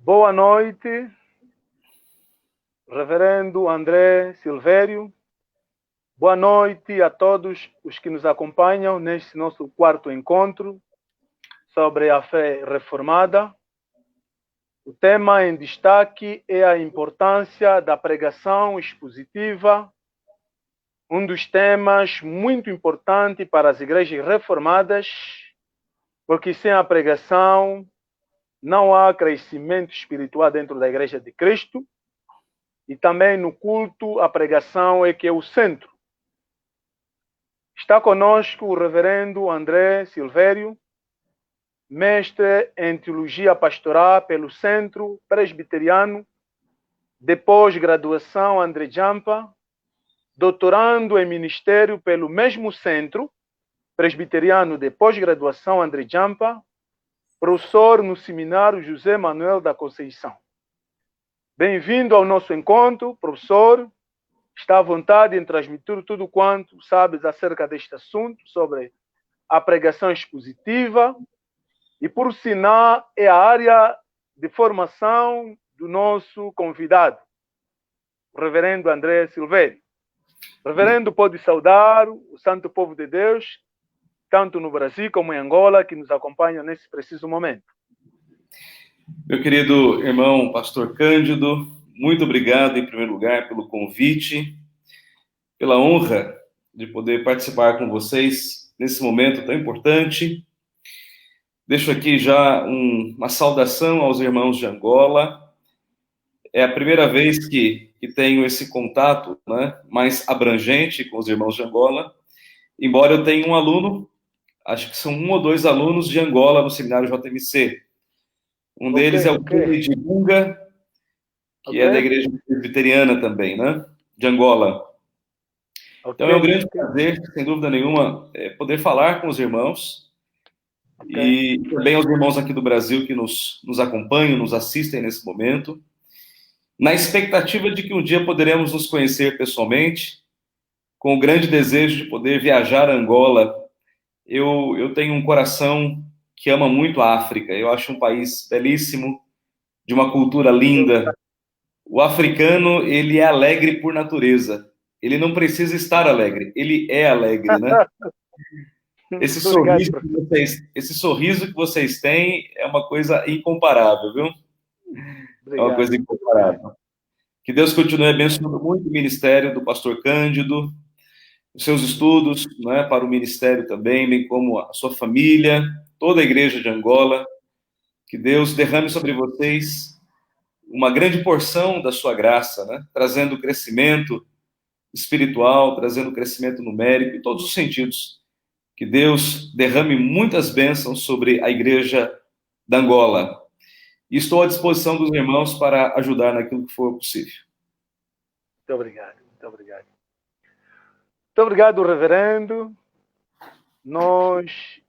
Boa noite, Reverendo André Silvério. Boa noite a todos os que nos acompanham neste nosso quarto encontro sobre a fé reformada. O tema em destaque é a importância da pregação expositiva, um dos temas muito importantes para as igrejas reformadas, porque sem a pregação não há crescimento espiritual dentro da Igreja de Cristo. E também no culto, a pregação é que é o centro. Está conosco o reverendo André Silvério, mestre em teologia pastoral pelo Centro Presbiteriano, de pós-graduação André Jampa, doutorando em ministério pelo mesmo Centro Presbiteriano de pós-graduação André Jampa, professor no seminário José Manuel da Conceição. Bem-vindo ao nosso encontro, professor. Está à vontade em transmitir tudo quanto sabes acerca deste assunto, sobre a pregação expositiva, e por sinal é a área de formação do nosso convidado, o reverendo André Silvério. O reverendo pode saudar o santo povo de Deus, tanto no Brasil como em Angola, que nos acompanham nesse preciso momento. Meu querido irmão pastor Cândido, muito obrigado em primeiro lugar pelo convite, pela honra de poder participar com vocês nesse momento tão importante. Deixo aqui já uma saudação aos irmãos de Angola. É a primeira vez que tenho esse contato, né, mais abrangente com os irmãos de Angola, embora eu tenha um aluno, acho que são 1 ou 2 alunos de Angola no seminário JMC. Um deles é o Kennedy Bunga, que é da igreja presbiteriana também, né? De Angola. Então é um grande prazer, sem dúvida nenhuma, poder falar com os irmãos e também aos irmãos aqui do Brasil que nos acompanham, nos assistem nesse momento, na expectativa de que um dia poderemos nos conhecer pessoalmente, com o grande desejo de poder viajar a Angola. Eu tenho um coração que ama muito a África, eu acho um país belíssimo, de uma cultura linda. O africano, ele é alegre por natureza. Ele não precisa estar alegre, ele é alegre, né? Esse sorriso que vocês têm é uma coisa incomparável, viu? É uma coisa incomparável. Que Deus continue abençoando muito o ministério do pastor Cândido, os seus estudos, né, para o ministério também, bem como a sua família, toda a igreja de Angola. Que Deus derrame sobre vocês uma grande porção da sua graça, né? Trazendo crescimento espiritual, trazendo crescimento numérico, em todos os sentidos. Que Deus derrame muitas bênçãos sobre a igreja da Angola. E estou à disposição dos irmãos para ajudar naquilo que for possível. Muito obrigado, muito obrigado. Muito obrigado, reverendo. Nós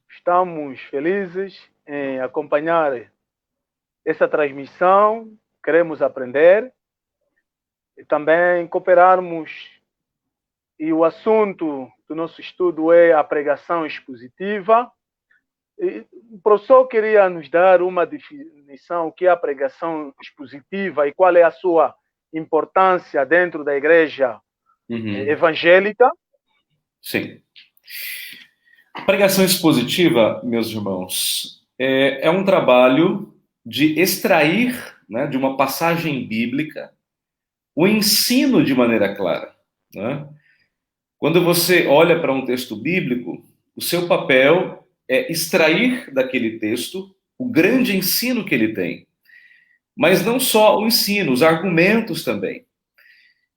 estamos felizes em acompanhar essa transmissão, queremos aprender e também cooperarmos. E o assunto do nosso estudo é a pregação expositiva. E o professor queria nos dar uma definição do que é a pregação expositiva e qual é a sua importância dentro da igreja evangélica. Sim. A pregação expositiva, meus irmãos, é um trabalho de extrair, né, de uma passagem bíblica o ensino de maneira clara, né? Quando você olha para um texto bíblico, o seu papel é extrair daquele texto o grande ensino que ele tem. Mas não só o ensino, os argumentos também.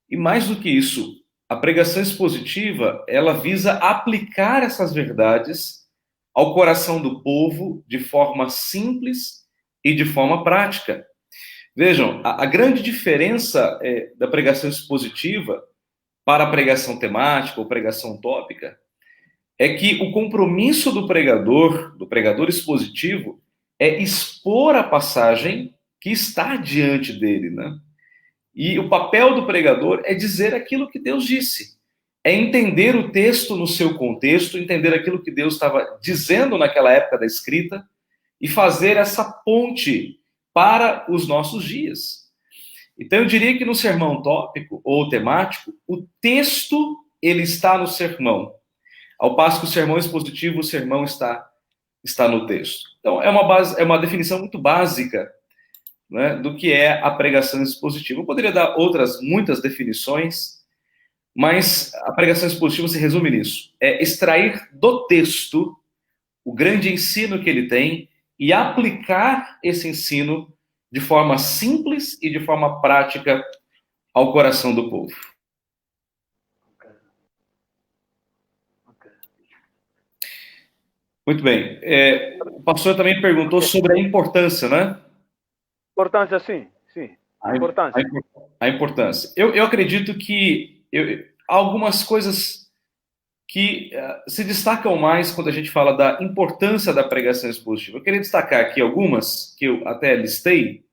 E mais do que isso, a pregação expositiva, ela visa aplicar essas verdades ao coração do povo de forma simples e de forma prática. Vejam, a grande diferença da pregação expositiva para a pregação temática ou pregação tópica é que o compromisso do pregador expositivo, é expor a passagem que está diante dele, né? E o papel do pregador é dizer aquilo que Deus disse. É entender o texto no seu contexto, entender aquilo que Deus estava dizendo naquela época da escrita e fazer essa ponte para os nossos dias. Então, eu diria que no sermão tópico ou temático, o texto ele está no sermão, ao passo que o sermão expositivo, o sermão está no texto. Então, é uma definição muito básica, né, do que é a pregação expositiva. Eu poderia dar muitas definições, mas a pregação expositiva se resume nisso. É extrair do texto o grande ensino que ele tem e aplicar esse ensino de forma simples e de forma prática ao coração do povo. Muito bem. O pastor também perguntou sobre a importância, né? Importância, sim. A importância. A importância. Eu acredito que há algumas coisas que se destacam mais quando a gente fala da importância da pregação expositiva. Eu queria destacar aqui algumas que eu até listei.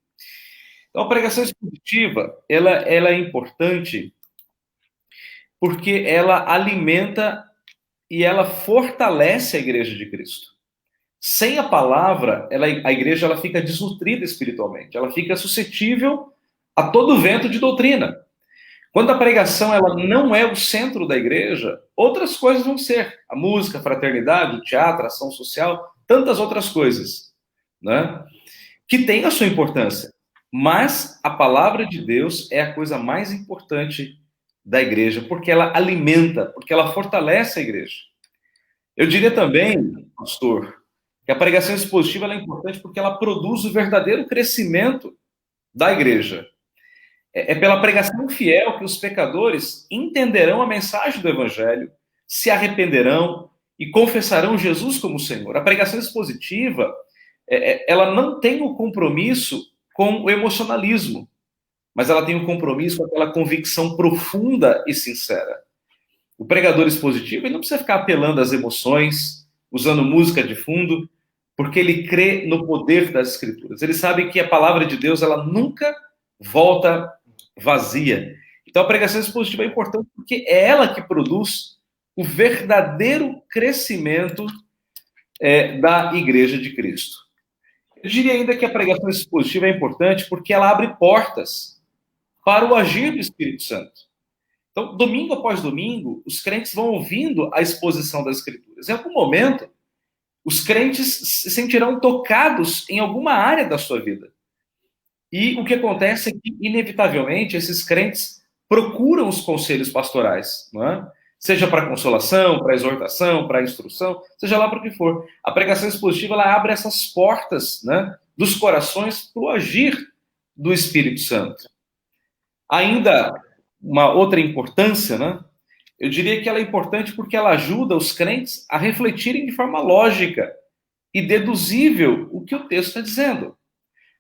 Então, a pregação expositiva, ela é importante porque ela alimenta e ela fortalece a igreja de Cristo. Sem a palavra, a igreja ela fica desnutrida espiritualmente, ela fica suscetível a todo vento de doutrina. Quando a pregação ela não é o centro da igreja, outras coisas vão ser. A música, a fraternidade, o teatro, a ação social, tantas outras coisas, né? Que tem a sua importância. Mas a palavra de Deus é a coisa mais importante da igreja, porque ela alimenta, porque ela fortalece a igreja. Eu diria também, pastor, que a pregação expositiva ela é importante porque ela produz o verdadeiro crescimento da igreja. É pela pregação fiel que os pecadores entenderão a mensagem do evangelho, se arrependerão e confessarão Jesus como Senhor. A pregação expositiva, ela não tem o compromisso com o emocionalismo, mas ela tem um compromisso com aquela convicção profunda e sincera. O pregador expositivo ele não precisa ficar apelando às emoções, usando música de fundo, porque ele crê no poder das Escrituras. Ele sabe que a palavra de Deus ela nunca volta vazia. Então a pregação expositiva é importante porque é ela que produz o verdadeiro crescimento da Igreja de Cristo. Eu diria ainda que a pregação expositiva é importante porque ela abre portas para o agir do Espírito Santo. Então, domingo após domingo, os crentes vão ouvindo a exposição das Escrituras. Em algum momento, os crentes se sentirão tocados em alguma área da sua vida. E o que acontece é que, inevitavelmente, esses crentes procuram os conselhos pastorais, não é? Seja para consolação, para exortação, para instrução, seja lá para o que for. A pregação expositiva ela abre essas portas, né, dos corações para o agir do Espírito Santo. Ainda uma outra importância, né? Eu diria que ela é importante porque ela ajuda os crentes a refletirem de forma lógica e deduzível o que o texto está dizendo.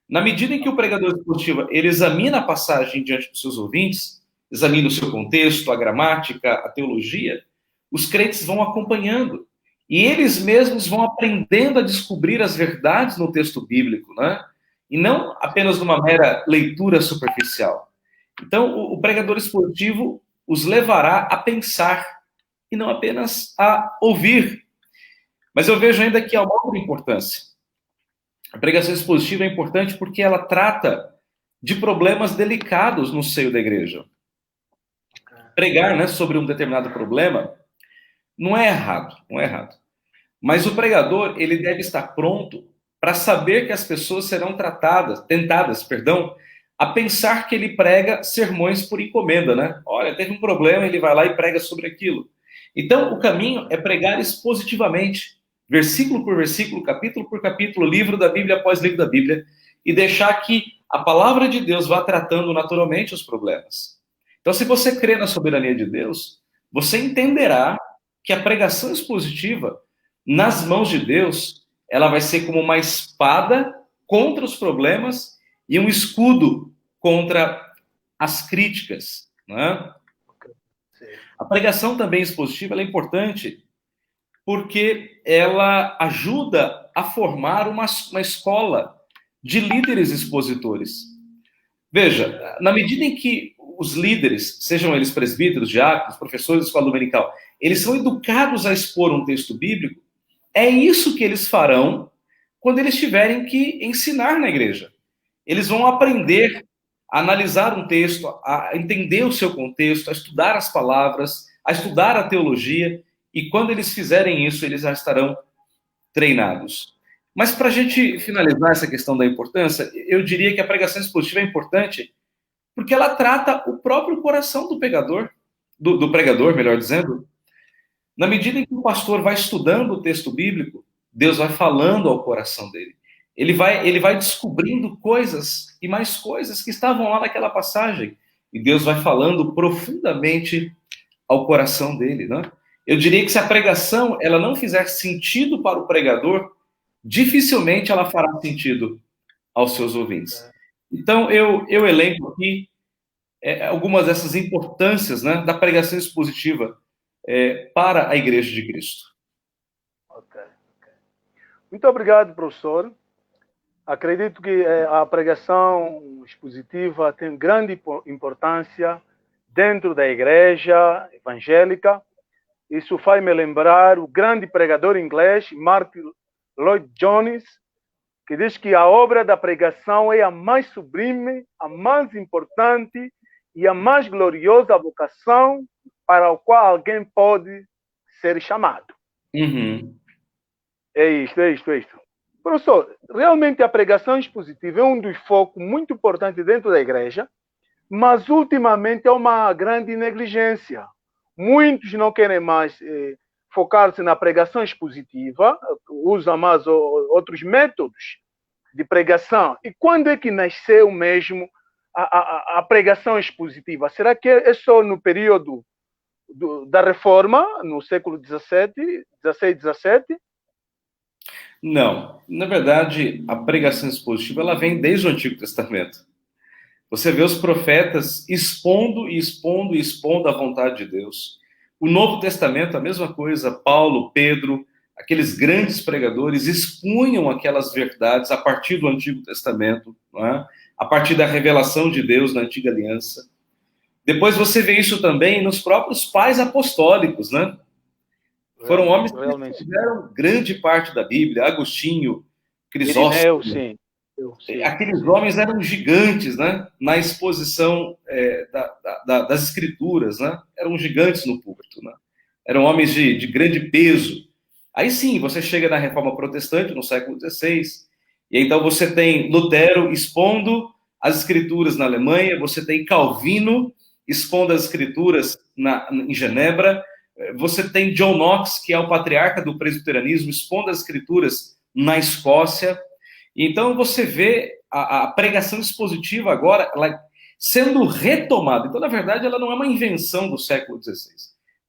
Na medida em que o pregador expositivo ele examina a passagem diante dos seus ouvintes, examina o seu contexto, a gramática, a teologia, os crentes vão acompanhando. E eles mesmos vão aprendendo a descobrir as verdades no texto bíblico, né? E não apenas numa mera leitura superficial. Então, o pregador expositivo os levará a pensar e não apenas a ouvir. Mas eu vejo ainda que há uma outra importância. A pregação expositiva é importante porque ela trata de problemas delicados no seio da igreja. Pregar, né, sobre um determinado problema não é errado, não é errado. Mas o pregador, ele deve estar pronto para saber que as pessoas serão tentadas, a pensar que ele prega sermões por encomenda, né? Olha, teve um problema, ele vai lá e prega sobre aquilo. Então, o caminho é pregar expositivamente, versículo por versículo, capítulo por capítulo, livro da Bíblia após livro da Bíblia, e deixar que a palavra de Deus vá tratando naturalmente os problemas. Então, se você crê na soberania de Deus, você entenderá que a pregação expositiva, nas mãos de Deus, ela vai ser como uma espada contra os problemas e um escudo contra as críticas, né? A pregação também expositiva ela é importante porque ela ajuda a formar uma escola de líderes expositores. Veja, na medida em que os líderes, sejam eles presbíteros, diáconos, professores de escola dominical, eles são educados a expor um texto bíblico, é isso que eles farão quando eles tiverem que ensinar na igreja. Eles vão aprender a analisar um texto, a entender o seu contexto, a estudar as palavras, a estudar a teologia, e quando eles fizerem isso, eles já estarão treinados. Mas para a gente finalizar essa questão da importância, eu diria que a pregação expositiva é importante porque ela trata o próprio coração do pregador, do pregador, melhor dizendo. Na medida em que o pastor vai estudando o texto bíblico, Deus vai falando ao coração dele. Ele vai descobrindo coisas e mais coisas que estavam lá naquela passagem. E Deus vai falando profundamente ao coração dele, né? Eu diria que se a pregação ela não fizer sentido para o pregador, dificilmente ela fará sentido aos seus ouvintes. Então, eu elenco aqui algumas dessas importâncias, né, da pregação expositiva para a Igreja de Cristo. Ok. Muito obrigado, professor. Acredito que a pregação expositiva tem grande importância dentro da igreja evangélica. Isso faz me lembrar o grande pregador inglês, Martin Lloyd Jones, que diz que a obra da pregação é a mais sublime, a mais importante e a mais gloriosa vocação para a qual alguém pode ser chamado. Uhum. É isto. Professor, realmente a pregação expositiva é um dos focos muito importantes dentro da igreja, mas ultimamente é uma grande negligência. Muitos não querem mais focar-se na pregação expositiva, usam mais outros métodos de pregação. E quando é que nasceu mesmo a pregação expositiva? Será que é só no período da Reforma, no século XVII, 16, 17? Não. Na verdade, a pregação expositiva ela vem desde o Antigo Testamento. Você vê os profetas expondo a vontade de Deus. O Novo Testamento, a mesma coisa. Paulo, Pedro, aqueles grandes pregadores expunham aquelas verdades a partir do Antigo Testamento, não é? A partir da revelação de Deus na Antiga Aliança. Depois você vê isso também nos próprios pais apostólicos, né? Foram homens que fizeram grande parte da Bíblia, Agostinho, Crisóstomo. Sim. Aqueles homens eram gigantes, né? Na exposição das escrituras, né? Eram gigantes no púlpito, né? Eram homens de grande peso. Aí sim, você chega na Reforma Protestante, no século XVI, e então você tem Lutero expondo as escrituras na Alemanha, você tem Calvino expondo as escrituras em Genebra, você tem John Knox, que é o patriarca do presbiterianismo, expondo as escrituras na Escócia. Então você vê a pregação expositiva agora ela sendo retomada. Então, na verdade, ela não é uma invenção do século XVI.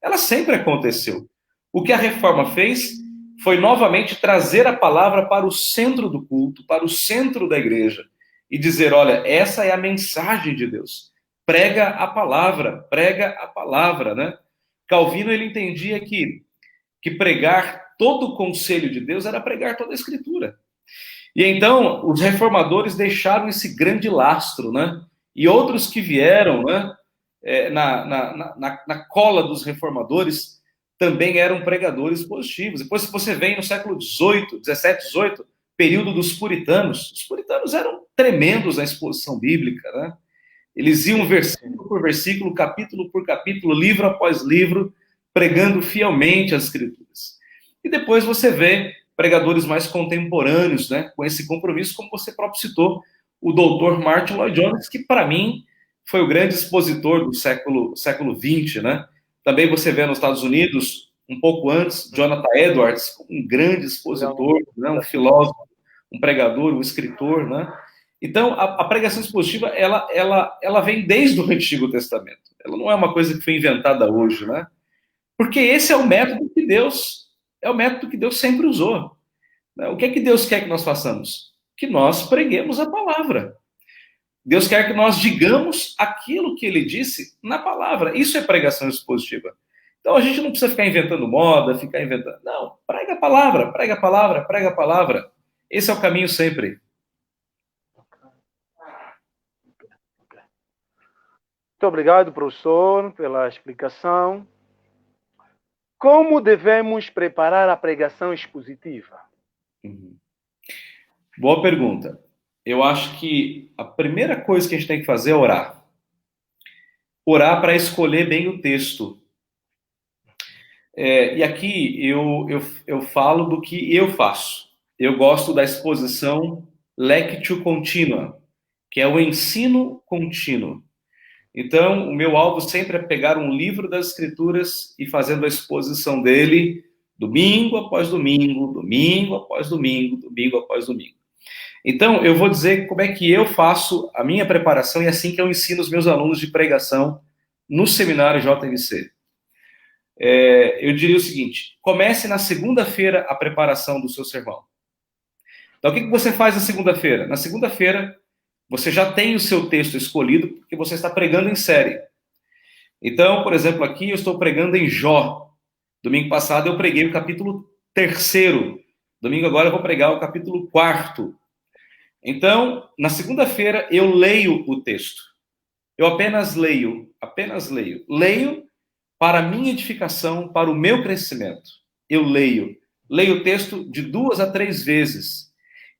Ela sempre aconteceu. O que a Reforma fez foi novamente trazer a palavra para o centro do culto, para o centro da igreja, e dizer, olha, essa é a mensagem de Deus. Prega a palavra, né? Calvino, ele entendia que pregar todo o conselho de Deus era pregar toda a Escritura. E então, os reformadores deixaram esse grande lastro, né? E outros que vieram, né, na cola dos reformadores também eram pregadores positivos. Depois, se você vem no século XVIII, XVII, XVIII, período dos puritanos, os puritanos eram tremendos na exposição bíblica, né? Eles iam versículo por versículo, capítulo por capítulo, livro após livro, pregando fielmente as escrituras. E depois você vê pregadores mais contemporâneos, né, com esse compromisso, como você próprio citou, o doutor Martin Lloyd Jones, que para mim foi o grande expositor do século XX, né? Também você vê nos Estados Unidos, um pouco antes, Jonathan Edwards, um grande expositor, né, um filósofo, um pregador, um escritor, né? Então, a pregação expositiva, ela vem desde o Antigo Testamento. Ela não é uma coisa que foi inventada hoje, né? Porque esse é o método que Deus sempre usou. O que é que Deus quer que nós façamos? Que nós preguemos a palavra. Deus quer que nós digamos aquilo que ele disse na palavra. Isso é pregação expositiva. Então a gente não precisa ficar inventando moda, Não, prega a palavra, prega a palavra, prega a palavra. Esse é o caminho sempre. Muito obrigado, professor, pela explicação. Como devemos preparar a pregação expositiva? Boa pergunta. eu acho que a primeira coisa que a gente tem que fazer é orar. Orar para escolher bem o texto. E aqui eu falo do que eu faço. Eu gosto da exposição Lectio Continua, que é o ensino contínuo. Então, o meu alvo sempre é pegar um livro das Escrituras e fazendo a exposição dele domingo após domingo, domingo após domingo, domingo após domingo. Então, eu vou dizer como é que eu faço a minha preparação e assim que eu ensino os meus alunos de pregação no seminário JNC. Eu diria o seguinte: comece na segunda-feira a preparação do seu sermão. Então, o que você faz na segunda-feira? Na segunda-feira, você já tem o seu texto escolhido, porque você está pregando em série. Então, por exemplo, aqui eu estou pregando em Jó. Domingo passado eu preguei o capítulo 3º. Domingo agora eu vou pregar o capítulo 4º. Então, na segunda-feira eu leio o texto. Eu apenas leio. Leio para a minha edificação, para o meu crescimento. Eu leio. Leio o texto de 2 a 3 vezes.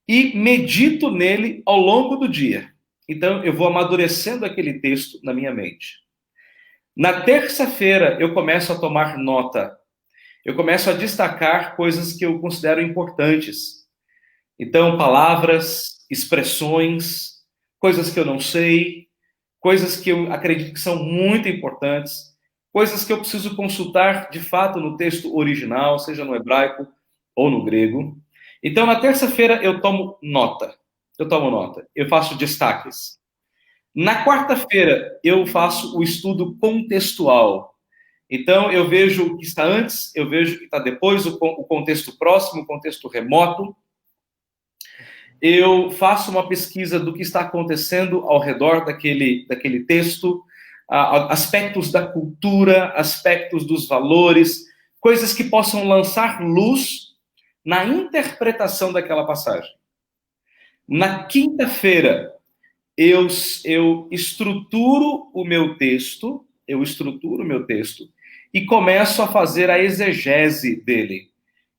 E medito nele ao longo do dia. Então, eu vou amadurecendo aquele texto na minha mente. Na terça-feira, eu começo a tomar nota. Eu começo a destacar coisas que eu considero importantes. Então, palavras, expressões, coisas que eu não sei, coisas que eu acredito que são muito importantes, coisas que eu preciso consultar de fato no texto original, seja no hebraico ou no grego. Então, na terça-feira, eu tomo nota. Eu faço destaques. Na quarta-feira, eu faço o estudo contextual. Então, eu vejo o que está antes, eu vejo o que está depois, o contexto próximo, o contexto remoto. Eu faço uma pesquisa do que está acontecendo ao redor daquele texto, aspectos da cultura, aspectos dos valores, coisas que possam lançar luz na interpretação daquela passagem. Na quinta-feira, eu estruturo o meu texto, e começo a fazer a exegese dele.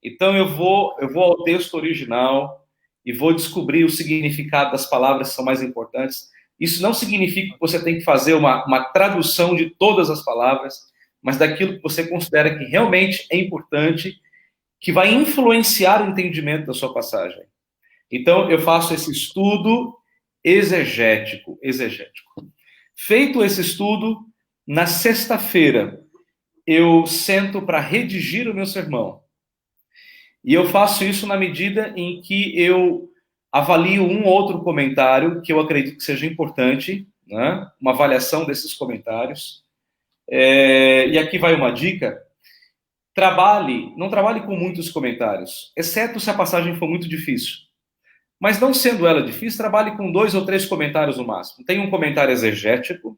Então, eu vou ao texto original e vou descobrir o significado das palavras que são mais importantes. Isso não significa que você tem que fazer uma tradução de todas as palavras, mas daquilo que você considera que realmente é importante, que vai influenciar o entendimento da sua passagem. Então, eu faço esse estudo exegético. Feito esse estudo, na sexta-feira, eu sento para redigir o meu sermão. E eu faço isso na medida em que eu avalio um ou outro comentário que eu acredito que seja importante, né? Uma avaliação desses comentários. E aqui vai uma dica. Não trabalhe com muitos comentários, exceto se a passagem for muito difícil. Mas não sendo ela difícil, trabalhe com 2 ou 3 comentários no máximo. Tenha um comentário exegético,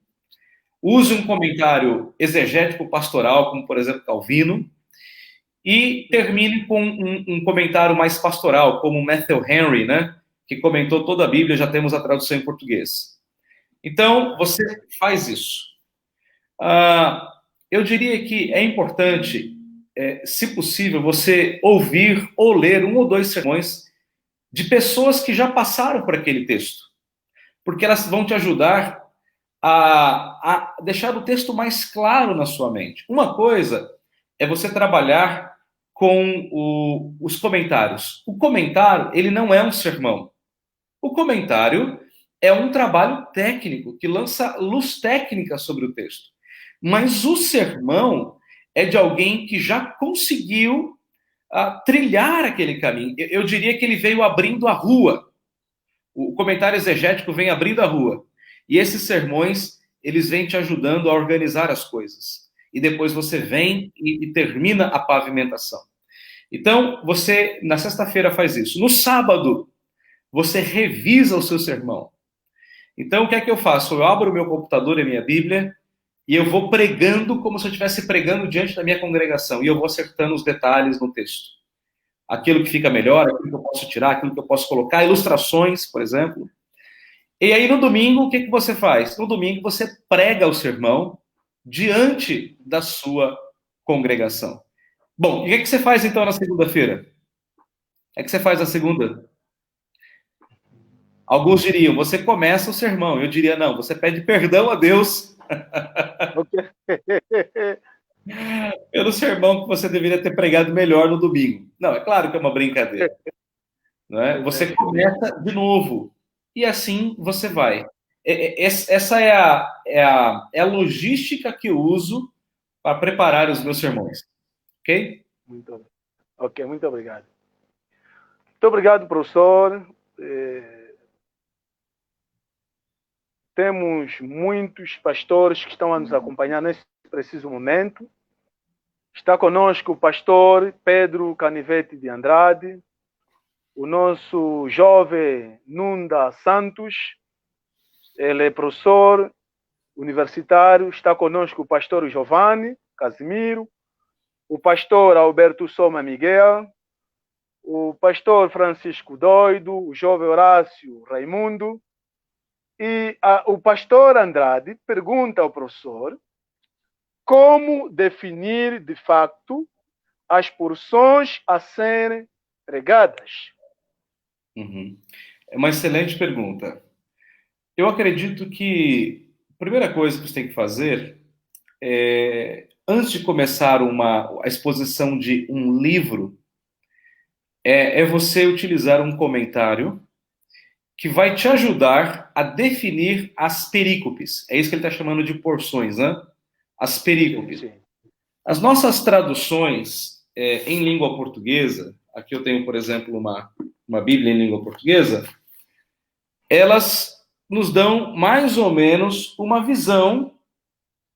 use um comentário exegético pastoral, como por exemplo Calvino, e termine com um comentário mais pastoral, como Matthew Henry, né, que comentou toda a Bíblia, já temos a tradução em português. Então, você faz isso. Eu diria que é importante, se possível, você ouvir ou ler 1 ou 2 sermões de pessoas que já passaram por aquele texto, porque elas vão te ajudar a deixar o texto mais claro na sua mente. Uma coisa é você trabalhar com os comentários. O comentário, ele não é um sermão. O comentário é um trabalho técnico, que lança luz técnica sobre o texto. Mas o sermão é de alguém que já conseguiu trilhar aquele caminho. Eu diria que ele veio abrindo a rua. O comentário exegético vem abrindo a rua. E esses sermões, eles vêm te ajudando a organizar as coisas. E depois você vem e termina a pavimentação. Então, você, na sexta-feira, faz isso. No sábado, você revisa o seu sermão. Então, o que é que eu faço? Eu abro o meu computador e a minha Bíblia e eu vou pregando como se eu estivesse pregando diante da minha congregação. E eu vou acertando os detalhes no texto. Aquilo que fica melhor, aquilo que eu posso tirar, aquilo que eu posso colocar, ilustrações, por exemplo. E aí, no domingo, o que que você faz? No domingo, você prega o sermão diante da sua congregação. Bom, e o que você faz, então, na segunda-feira? O que você faz na segunda? Alguns diriam, você começa o sermão. Eu diria, não, você pede perdão a Deus pelo sermão que você deveria ter pregado melhor no domingo. Não, é claro que é uma brincadeira. Não é? Você começa de novo. E assim você vai. Essa é a logística que eu uso para preparar os meus sermões. Ok? Muito obrigado. Muito obrigado, professor. Temos muitos pastores que estão a nos acompanhar nesse preciso momento. Está conosco o pastor Pedro Canivete de Andrade, o nosso jovem Nunda Santos, ele é professor universitário. Está conosco o pastor Giovanni Casimiro, o pastor Alberto Soma Miguel, o pastor Francisco Doido, o jovem Horácio Raimundo. E o pastor Andrade pergunta ao professor como definir, de facto, as porções a serem pregadas. É uma excelente pergunta. Eu acredito que a primeira coisa que você tem que fazer é, antes de começar a exposição de um livro, é você utilizar um comentário que vai te ajudar a definir as perícopes. É isso que ele está chamando de porções, né? As perícopes. Sim. As nossas traduções em língua portuguesa, aqui eu tenho, por exemplo, uma Bíblia em língua portuguesa, elas nos dão mais ou menos uma visão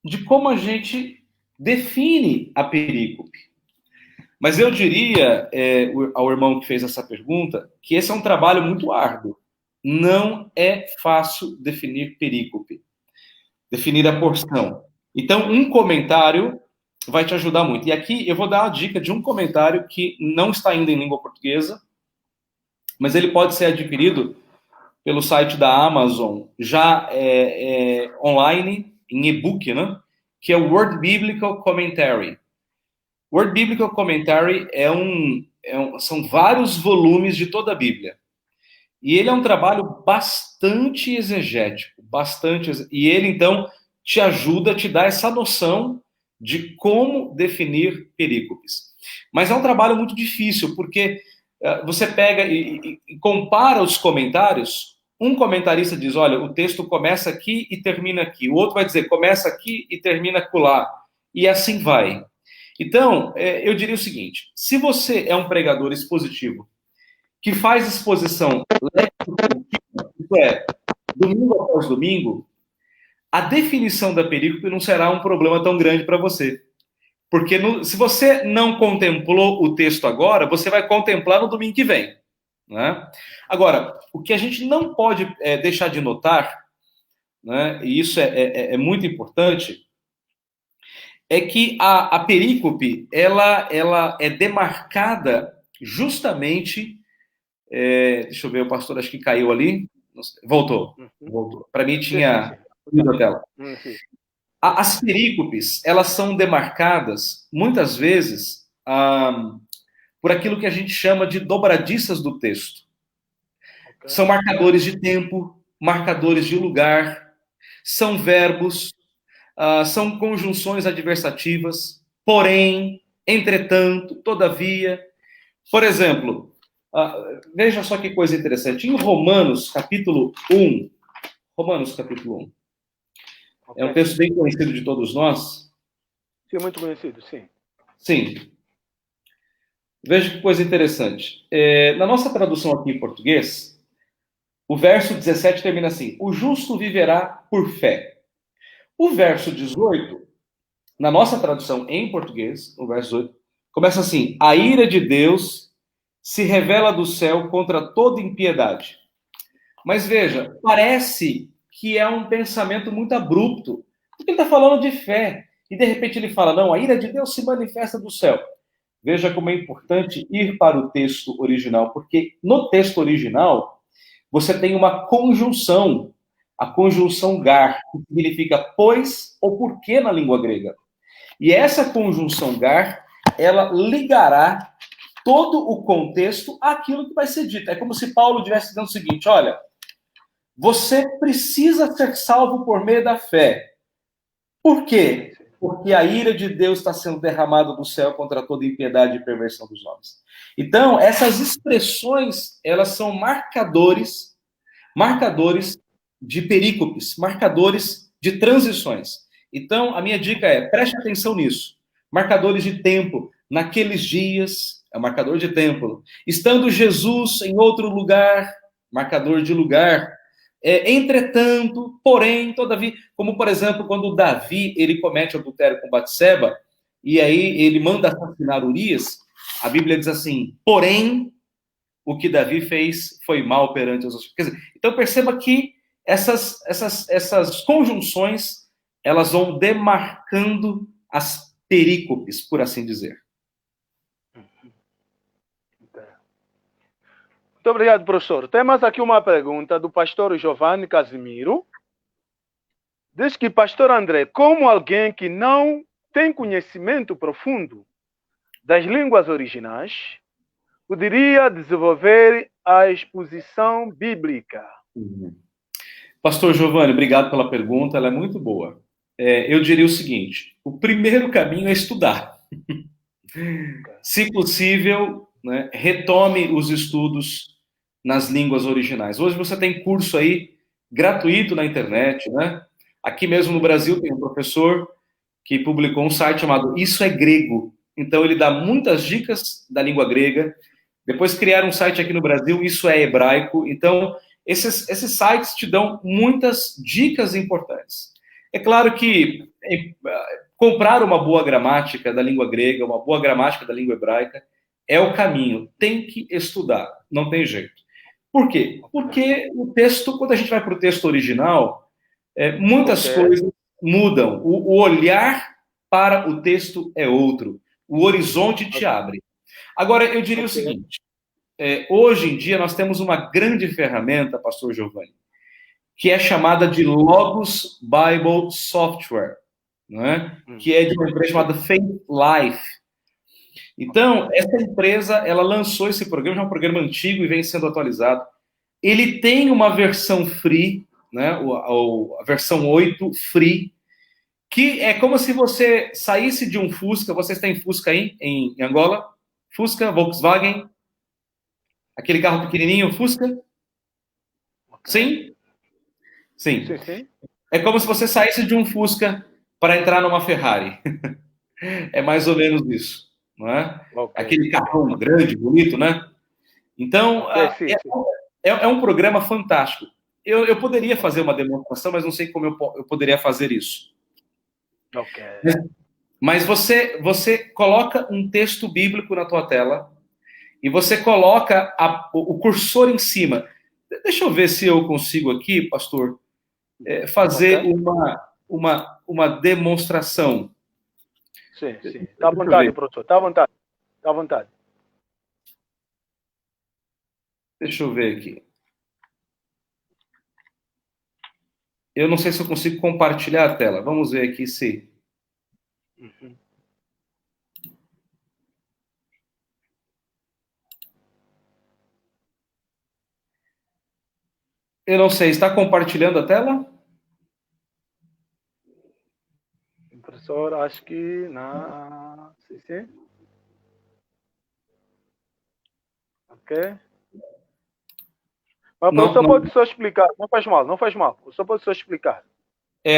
de como a gente define a perícope. Mas eu diria ao irmão que fez essa pergunta que esse é um trabalho muito árduo. Não é fácil definir perícope, definir a porção. Então, um comentário vai te ajudar muito. E aqui eu vou dar a dica de um comentário que não está ainda em língua portuguesa, mas ele pode ser adquirido pelo site da Amazon, já online, em e-book, né? Que é o Word Biblical Commentary. Word Biblical Commentary são vários volumes de toda a Bíblia. E ele é um trabalho bastante exegético, e ele, então, te ajuda, te dá essa noção de como definir perícopes. Mas é um trabalho muito difícil, porque você pega e compara os comentários. Um comentarista diz, olha, o texto começa aqui e termina aqui. O outro vai dizer, começa aqui e termina acolá. E assim vai. Então, eu diria o seguinte, se você é um pregador expositivo, que faz exposição domingo após domingo, a definição da perícope não será um problema tão grande para você. Porque se você não contemplou o texto agora, você vai contemplar no domingo que vem. Né? Agora, o que a gente não pode deixar de notar, né, e isso é muito importante, é que a perícope ela é demarcada justamente... deixa eu ver, o pastor acho que caiu ali. Voltou. Para mim tinha ido a tela. As perícopes, elas são demarcadas, muitas vezes, por aquilo que a gente chama de dobradiças do texto. São marcadores de tempo, marcadores de lugar, são verbos, são conjunções adversativas, porém, entretanto, todavia. Por exemplo, veja só que coisa interessante. Em Romanos, capítulo 1, é um texto bem conhecido de todos nós. Sim, muito conhecido, sim. Sim. Veja que coisa interessante. Na nossa tradução aqui em português, o verso 17 termina assim, o justo viverá por fé. O verso 18, na nossa tradução em português, o verso 18, começa assim, a ira de Deus se revela do céu contra toda impiedade. Mas veja, parece que é um pensamento muito abrupto, porque ele está falando de fé, e de repente ele fala, não, a ira de Deus se manifesta do céu. Veja como é importante ir para o texto original, porque no texto original você tem uma conjunção, a conjunção gar, que significa pois ou porque na língua grega. E essa conjunção gar, ela ligará todo o contexto àquilo que vai ser dito. É como se Paulo estivesse dizendo o seguinte, olha, Você precisa ser salvo por meio da fé. Por quê? Porque a ira de Deus está sendo derramada do céu contra toda impiedade e perversão dos homens. Então, essas expressões, elas são marcadores de perícopes, marcadores de transições. Então, a minha dica é, preste atenção nisso. Marcadores de tempo. Naqueles dias, é marcador de tempo. Estando Jesus em outro lugar, marcador de lugar. Entretanto, porém, todavia, como por exemplo, quando Davi ele comete adultério com Batseba, e aí ele manda assassinar Urias, a Bíblia diz assim, porém, o que Davi fez foi mal perante os outros. Quer dizer, então perceba que essas conjunções, elas vão demarcando as perícopes, por assim dizer. Muito obrigado, professor. Temos aqui uma pergunta do pastor Giovanni Casimiro. Diz que, pastor André, como alguém que não tem conhecimento profundo das línguas originais, poderia desenvolver a exposição bíblica? Pastor Giovanni, obrigado pela pergunta, ela é muito boa. Eu diria o seguinte, o primeiro caminho é estudar. Se possível, né, retome os estudos nas línguas originais. Hoje você tem curso aí gratuito na internet, né? Aqui mesmo no Brasil tem um professor que publicou um site chamado Isso é Grego. Então ele dá muitas dicas da língua grega. Depois criaram um site aqui no Brasil, Isso é Hebraico. Então esses sites te dão muitas dicas importantes. É claro que comprar uma boa gramática da língua grega, uma boa gramática da língua hebraica, é o caminho. Tem que estudar, não tem jeito. Por quê? Porque o texto, quando a gente vai para o texto original, muitas coisas mudam. O olhar para o texto é outro. O horizonte te abre. Agora, eu diria o seguinte, hoje em dia nós temos uma grande ferramenta, pastor Giovanni, que é chamada de Logos Bible Software, né? Que é de uma empresa chamada Faith Life. Então, essa empresa, ela lançou esse programa, é um programa antigo e vem sendo atualizado. Ele tem uma versão free, né? A versão 8 free, que é como se você saísse de um Fusca. Vocês têm Fusca aí em Angola? Fusca, Volkswagen? Aquele carro pequenininho, Fusca? Sim? Sim. É como se você saísse de um Fusca para entrar numa Ferrari. É mais ou menos isso, não é? Aquele carrão grande, bonito, né? Então, é um programa fantástico. Eu poderia fazer uma demonstração, mas não sei como eu poderia fazer isso. Mas você coloca um texto bíblico na tua tela e você coloca o cursor em cima. Deixa eu ver se eu consigo aqui, pastor, fazer uma demonstração. Sim. Está à vontade, professor. Está à vontade. Deixa eu ver aqui. Eu não sei se eu consigo compartilhar a tela. Vamos ver aqui se... Eu não sei. Está compartilhando a tela? Professor, acho que na... Sim. Ok. Mas o professor pode só explicar. Não faz mal. O professor pode só explicar.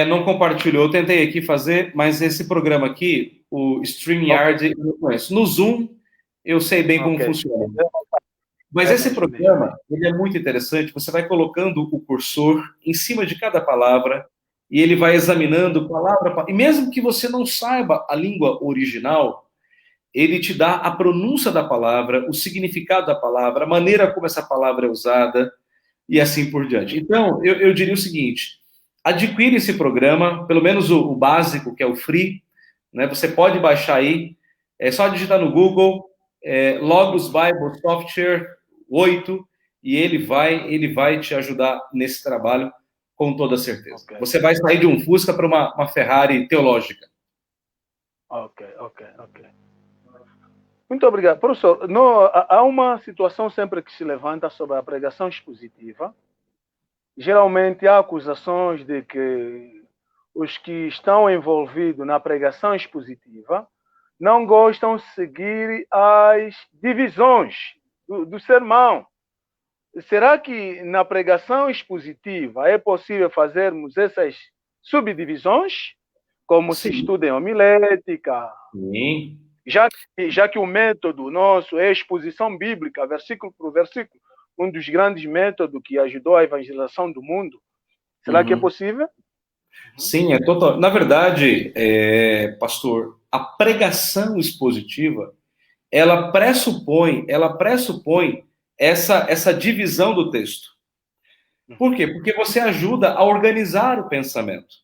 Não compartilhou. Eu tentei aqui fazer, mas esse programa aqui, o StreamYard, eu não conheço. No Zoom, eu sei bem como funciona. Mas esse programa, ele é muito interessante. Você vai colocando o cursor em cima de cada palavra e ele vai examinando palavra. E mesmo que você não saiba a língua original, ele te dá a pronúncia da palavra, o significado da palavra, a maneira como essa palavra é usada e assim por diante. Então, eu diria o seguinte: adquire esse programa, pelo menos o básico, que é o free, né? Você pode baixar aí, é só digitar no Google, Logos Bible Software 8, e ele vai te ajudar nesse trabalho com toda certeza. Você vai sair de um Fusca para uma Ferrari teológica. Ok. Muito obrigado. Professor, há uma situação sempre que se levanta sobre a pregação expositiva, geralmente há acusações de que os que estão envolvidos na pregação expositiva não gostam de seguir as divisões do sermão. Será que na pregação expositiva é possível fazermos essas subdivisões, como se Sim, estuda em homilética, sim. já que o método nosso é exposição bíblica, versículo por versículo, um dos grandes métodos que ajudou a evangelização do mundo? Será que é Uhum. possível? Sim, é total. Na verdade, pastor, a pregação expositiva, ela pressupõe essa divisão do texto. Por quê? Porque você ajuda a organizar o pensamento.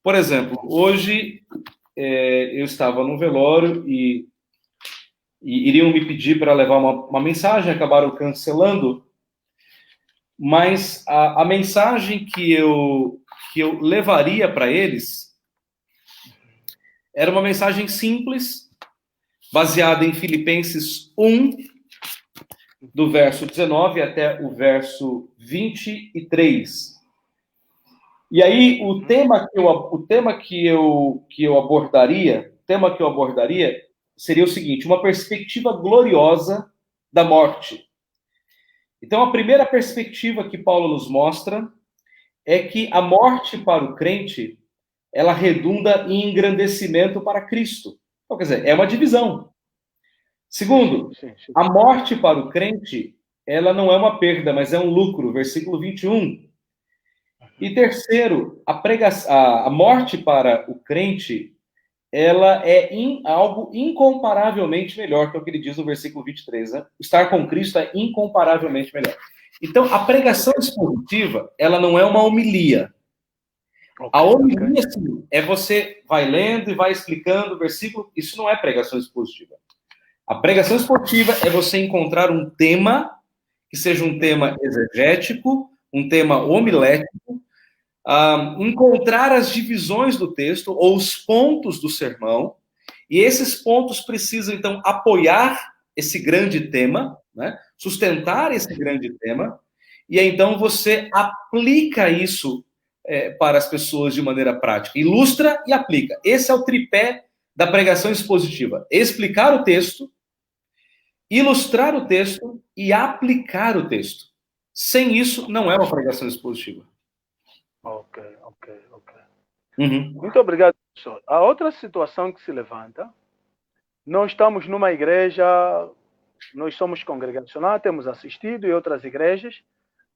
Por exemplo, hoje eu estava no velório e iriam me pedir para levar uma mensagem, acabaram cancelando, mas a mensagem que eu levaria para eles era uma mensagem simples, baseada em Filipenses 1, do verso 19 até o verso 23. E aí o tema que eu abordaria seria o seguinte: uma perspectiva gloriosa da morte. Então a primeira perspectiva que Paulo nos mostra é que a morte para o crente, ela redunda em engrandecimento para Cristo. Então, quer dizer, é uma divisão. Segundo, Sim. a morte para o crente, ela não é uma perda, mas é um lucro, versículo 21. E terceiro, a morte para o crente, ela é algo incomparavelmente melhor, que é o que ele diz no versículo 23, né? Estar com Cristo é incomparavelmente melhor. Então, a pregação expositiva, ela não é uma homilia. A homilia, sim, é você vai lendo e vai explicando o versículo, isso não é pregação expositiva. A pregação expositiva é você encontrar um tema, que seja um tema exegético, um tema homilético, encontrar as divisões do texto ou os pontos do sermão, e esses pontos precisam, então, apoiar esse grande tema, né? Sustentar esse grande tema, e aí, então, você aplica isso para as pessoas de maneira prática. Ilustra e aplica. Esse é o tripé da pregação expositiva. Explicar o texto, ilustrar o texto e aplicar o texto. Sem isso, não é uma pregação expositiva. Ok. Uhum. Muito obrigado, professor. A outra situação que se levanta, nós estamos numa igreja, nós somos congregacionais, temos assistido em outras igrejas,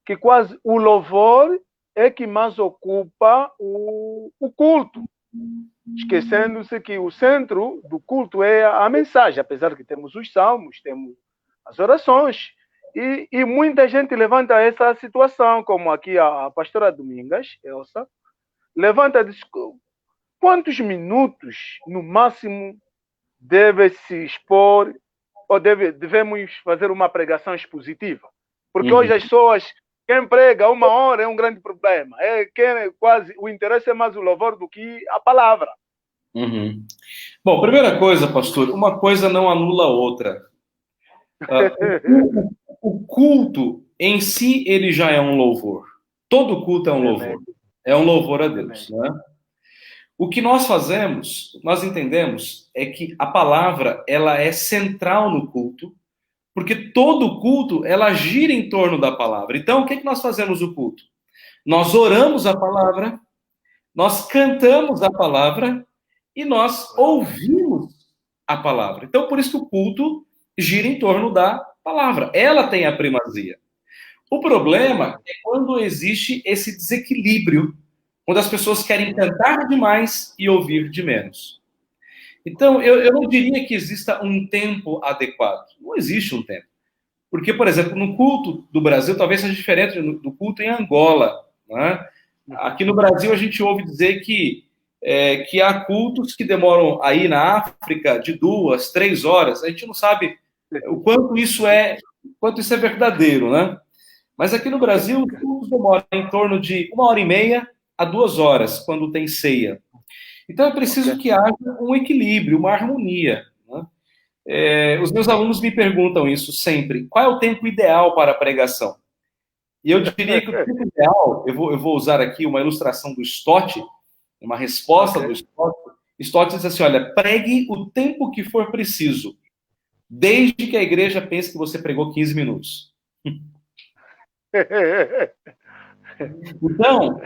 que quase o louvor é que mais ocupa o culto, esquecendo-se que o centro do culto é a mensagem, apesar que temos os salmos, temos as orações, e muita gente levanta essa situação, como aqui a pastora Domingas, Elsa, levanta e diz: quantos minutos, no máximo, deve se expor ou devemos fazer uma pregação expositiva? Porque hoje as pessoas, quem prega 1 hora é um grande problema. O interesse é mais o louvor do que a palavra. Uhum. Bom, primeira coisa, pastor, uma coisa não anula a outra. O culto em si, ele já é um louvor. Todo culto é um louvor. É um louvor a Deus, né? O que nós fazemos, nós entendemos, é que a palavra, ela é central no culto, porque todo culto, ela gira em torno da palavra. Então, o que nós fazemos no culto? Nós oramos a palavra, nós cantamos a palavra e nós ouvimos a palavra. Então, por isso que o culto gira em torno da palavra. Ela tem a primazia. O problema é quando existe esse desequilíbrio, quando as pessoas querem cantar demais e ouvir de menos. Então, eu não diria que exista um tempo adequado. Não existe um tempo. Porque, por exemplo, no culto do Brasil, talvez seja diferente do culto em Angola, né? Aqui no Brasil, a gente ouve dizer que há cultos que demoram aí na África de 2, 3 horas. A gente não sabe o quanto isso é verdadeiro, né? Mas aqui no Brasil, os cultos demoram em torno de 1h30 a 2 horas, quando tem ceia. Então, é preciso que haja um equilíbrio, uma harmonia, né? Os meus alunos me perguntam isso sempre. Qual é o tempo ideal para a pregação? E eu diria que o tempo ideal, eu vou usar aqui uma ilustração do Stott, uma resposta do Stott. Stott diz assim, olha, pregue o tempo que for preciso, desde que a igreja pense que você pregou 15 minutos. Então,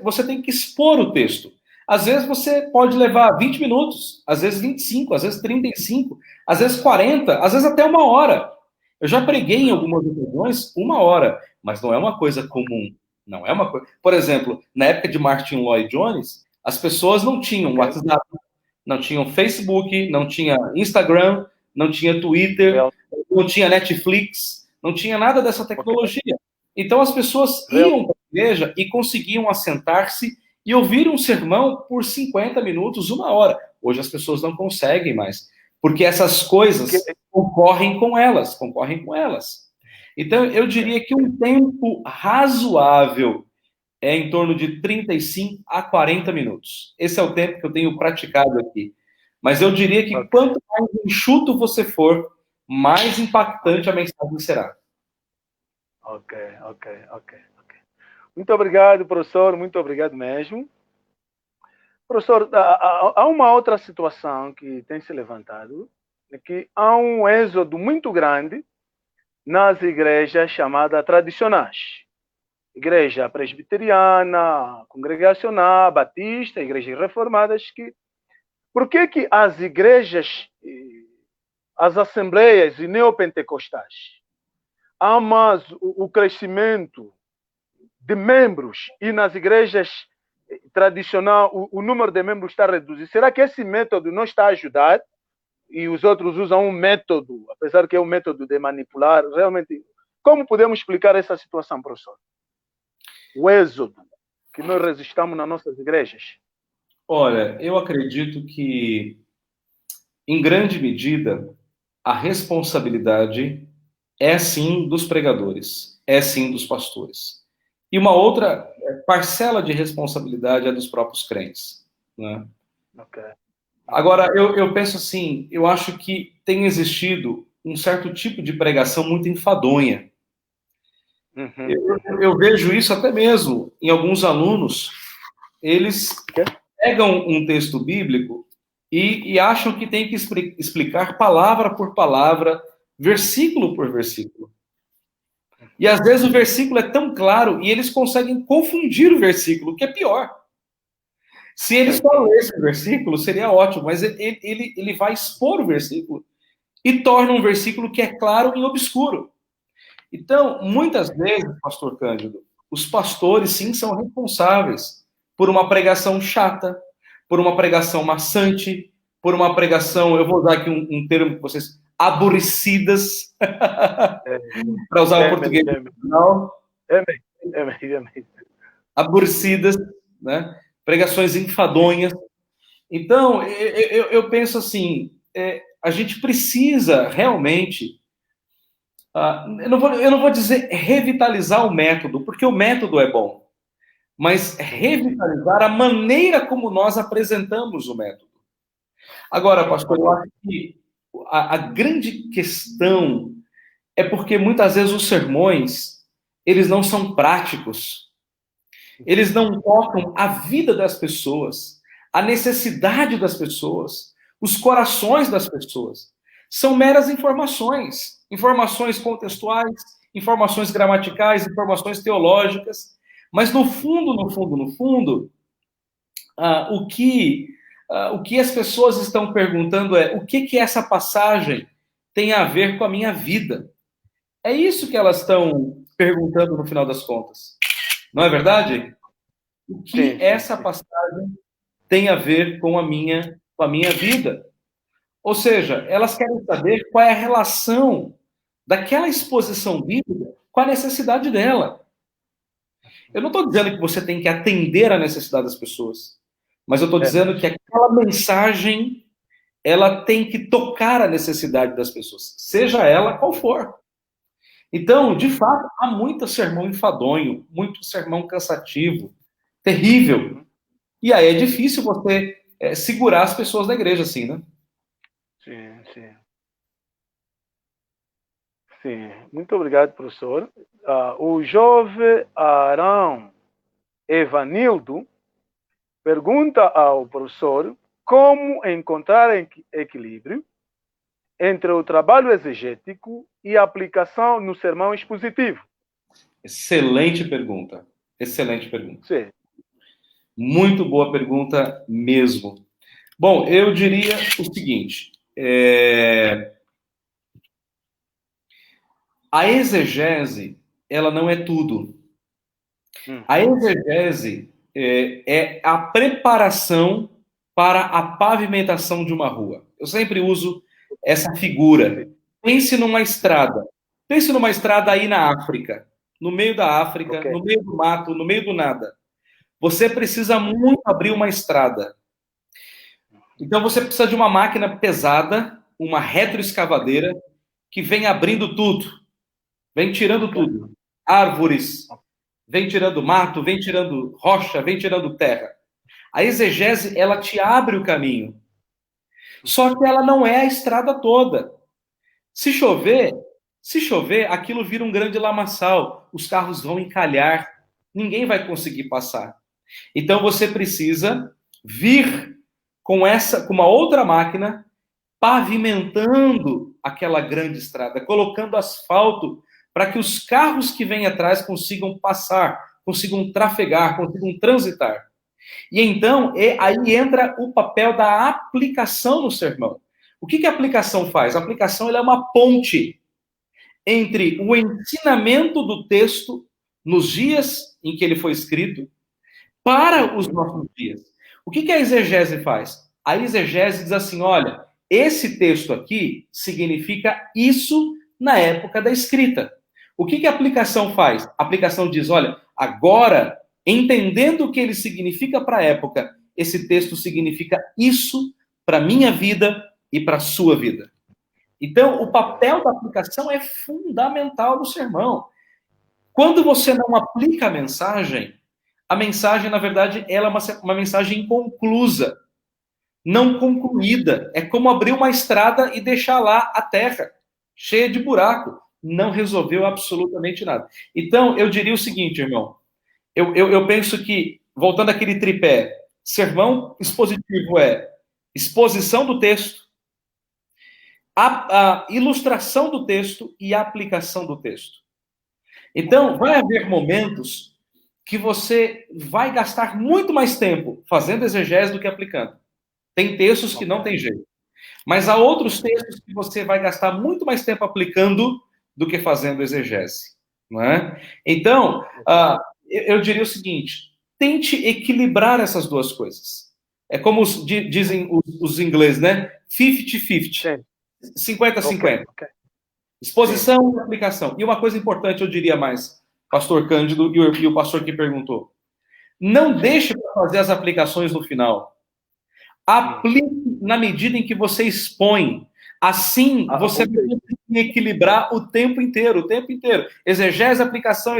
você tem que expor o texto. Às vezes você pode levar 20 minutos, às vezes 25, às vezes 35, às vezes 40, às vezes até 1 hora. Eu já preguei em algumas ocasiões 1 hora, mas não é uma coisa comum. Não é uma coisa. Por exemplo, na época de Martin Lloyd Jones, as pessoas não tinham WhatsApp, não tinham Facebook, não tinha Instagram, não tinha Twitter, não tinha Netflix, não tinha nada dessa tecnologia. Então as pessoas iam para a igreja e conseguiam assentar-se e ouvir um sermão por 50 minutos, 1 hora. Hoje as pessoas não conseguem mais, porque essas coisas concorrem com elas. Então eu diria que um tempo razoável é em torno de 35 a 40 minutos. Esse é o tempo que eu tenho praticado aqui. Mas eu diria que quanto mais enxuto você for, mais impactante a mensagem será. Ok. Muito obrigado, professor. Muito obrigado mesmo. Professor, há uma outra situação que tem se levantado, é que há um êxodo muito grande nas igrejas chamadas tradicionais. Igreja presbiteriana, congregacional, batista, igrejas reformadas. Por que as igrejas, as assembleias e neopentecostais há mais o crescimento de membros e nas igrejas tradicionais o número de membros está reduzido? Será que esse método não está a ajudar e os outros usam um método, apesar que é um método de manipular? Realmente, como podemos explicar essa situação, professor? O êxodo que nós resistamos nas nossas igrejas? Olha, eu acredito que, em grande medida, a responsabilidade é sim dos pregadores, é sim dos pastores. E uma outra parcela de responsabilidade é dos próprios crentes, né? Agora, eu penso assim, eu acho que tem existido um certo tipo de pregação muito enfadonha. Eu vejo isso até mesmo em alguns alunos. Eles pegam um texto bíblico e acham que tem que explicar palavra por palavra, versículo por versículo. E às vezes o versículo é tão claro e eles conseguem confundir o versículo, que é pior. Se ele só lesse o versículo, seria ótimo, mas ele vai expor o versículo e torna um versículo que é claro em obscuro. Então, muitas vezes, pastor Cândido, os pastores, sim, são responsáveis por uma pregação chata, por uma pregação maçante, por uma pregação, eu vou usar aqui um termo que vocês, aborrecidas, para usar o português original. Aborrecidas, né? Pregações enfadonhas. Então, eu penso assim, a gente precisa realmente, eu não vou dizer revitalizar o método, porque o método é bom, mas revitalizar a maneira como nós apresentamos o método. Agora, pastor, eu acho que a grande questão é porque muitas vezes os sermões, eles não são práticos. Eles não tocam a vida das pessoas, a necessidade das pessoas, os corações das pessoas. São meras informações, informações contextuais, informações gramaticais, informações teológicas. Mas no fundo, o que as pessoas estão perguntando é o que essa passagem tem a ver com a minha vida. É isso que elas estão perguntando no final das contas. Não é verdade? O que essa passagem tem a ver com a minha vida? Ou seja, elas querem saber qual é a relação daquela exposição bíblica com a necessidade dela. Eu não estou dizendo que você tem que atender à necessidade das pessoas, mas eu estou dizendo que aquela mensagem ela tem que tocar a necessidade das pessoas, seja ela qual for. Então, de fato, há muito sermão enfadonho, muito sermão cansativo, terrível. E aí é difícil você segurar as pessoas da igreja assim, né? Sim. Muito obrigado, professor. o jovem Arão Evanildo pergunta ao professor como encontrar equilíbrio entre o trabalho exegético e a aplicação no sermão expositivo. Excelente pergunta. Excelente pergunta. Sim. Muito boa pergunta mesmo. Bom, eu diria o seguinte: a exegese, ela não é tudo. A exegese é a preparação para a pavimentação de uma rua. Eu sempre uso essa figura. Pense numa estrada. Pense numa estrada aí na África, no meio da África, no meio do mato, no meio do nada. Você precisa muito abrir uma estrada. Então você precisa de uma máquina pesada, uma retroescavadeira, que vem abrindo tudo, vem tirando tudo. Árvores, vem tirando mato, vem tirando rocha, vem tirando terra. A exegese, ela te abre o caminho. Só que ela não é a estrada toda. Se chover, aquilo vira um grande lamaçal. Os carros vão encalhar. Ninguém vai conseguir passar. Então você precisa vir com uma outra máquina pavimentando aquela grande estrada, colocando asfalto para que os carros que vêm atrás consigam passar, consigam trafegar, consigam transitar. E então, aí entra o papel da aplicação no sermão. O que a aplicação faz? A aplicação ela é uma ponte entre o ensinamento do texto nos dias em que ele foi escrito para os nossos dias. O que a exegese faz? A exegese diz assim, olha, esse texto aqui significa isso na época da escrita. O que a aplicação faz? A aplicação diz, olha, agora, entendendo o que ele significa para a época, esse texto significa isso para a minha vida e para a sua vida. Então, o papel da aplicação é fundamental no sermão. Quando você não aplica a mensagem, na verdade, ela é uma mensagem inconclusa, não concluída. É como abrir uma estrada e deixar lá a terra, cheia de buraco. Não resolveu absolutamente nada. Então, eu diria o seguinte, irmão. Eu penso que, voltando àquele tripé, sermão expositivo é exposição do texto, a ilustração do texto e a aplicação do texto. Então, vai haver momentos que você vai gastar muito mais tempo fazendo exegese do que aplicando. Tem textos que não tem jeito. Mas há outros textos que você vai gastar muito mais tempo aplicando do que fazendo exegese. Não é? Então, eu diria o seguinte, tente equilibrar essas duas coisas. É como dizem os ingleses, né? 50-50. 50-50. Exposição e aplicação. E uma coisa importante, eu diria mais, pastor Cândido e o pastor que perguntou. Não deixe para fazer as aplicações no final. Aplique na medida em que você expõe. Assim, você vai equilibrar o tempo inteiro. Exegese, aplicação.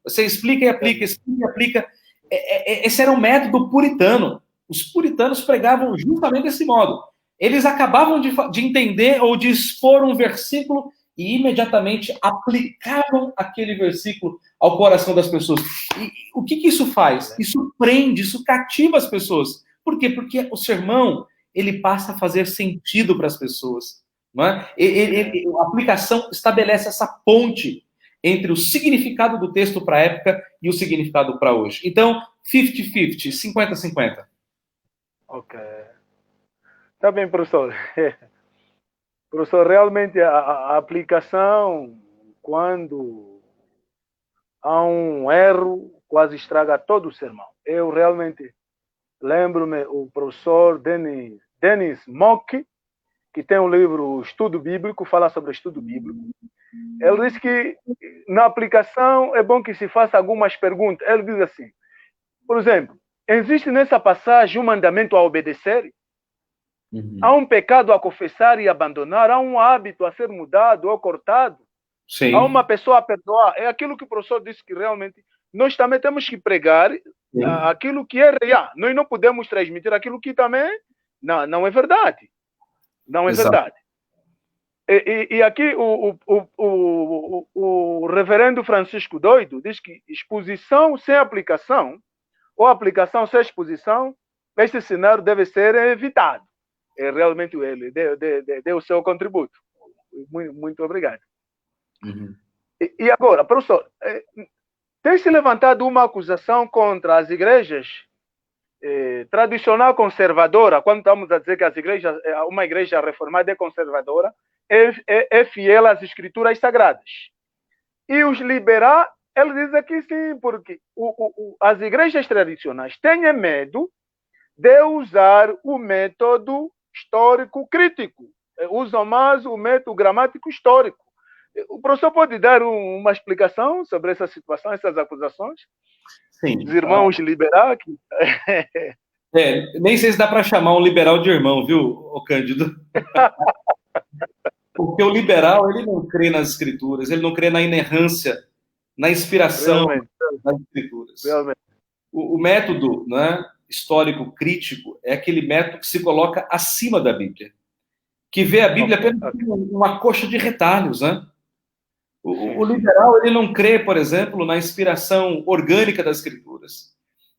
Você explica e aplica, explica e aplica. Esse era um método puritano. Os puritanos pregavam justamente desse modo. Eles acabavam de entender ou de expor um versículo e imediatamente aplicavam aquele versículo ao coração das pessoas. E o que isso faz? Isso prende, isso cativa as pessoas. Por quê? Porque o sermão, ele passa a fazer sentido para as pessoas. Não é? A aplicação estabelece essa ponte entre o significado do texto para a época e o significado para hoje. Então, 50-50, 50-50. Ok. Tá bem, professor. Professor, realmente a aplicação, quando há um erro, quase estraga todo o sermão. Eu realmente lembro-me o professor Dennis Mock, que tem um livro Estudo Bíblico, fala sobre estudo bíblico. Ele diz que na aplicação é bom que se faça algumas perguntas. Ele diz assim, por exemplo, existe nessa passagem um mandamento a obedecer? Há um pecado a confessar e abandonar? Há um hábito a ser mudado ou cortado? Sim. Há uma pessoa a perdoar? É aquilo que o professor disse que realmente nós também temos que pregar aquilo que é real. Nós não podemos transmitir aquilo que também não é verdade. Não é verdade. E aqui o reverendo Francisco Doido diz que exposição sem aplicação, ou aplicação sem exposição, este cenário deve ser evitado. Realmente ele deu o seu contributo. Muito obrigado. Uhum. E agora, professor, tem se levantado uma acusação contra as igrejas tradicional conservadora, quando estamos a dizer que uma igreja reformada é conservadora, é fiel às escrituras sagradas. E os liberais, eles dizem que sim, porque as igrejas tradicionais têm medo de usar o método histórico crítico. Usam mais o método gramático histórico. O professor pode dar uma explicação sobre essa situação, essas acusações? Sim. Os irmãos liberais? Nem sei se dá para chamar um liberal de irmão, viu, ô Cândido? Porque o liberal, ele não crê nas escrituras, ele não crê na inerrância, na inspiração das escrituras. Realmente. O método, né, histórico crítico é aquele método que se coloca acima da Bíblia, que vê a Bíblia apenas como uma coxa de retalhos, né? O liberal, ele não crê, por exemplo, na inspiração orgânica das escrituras.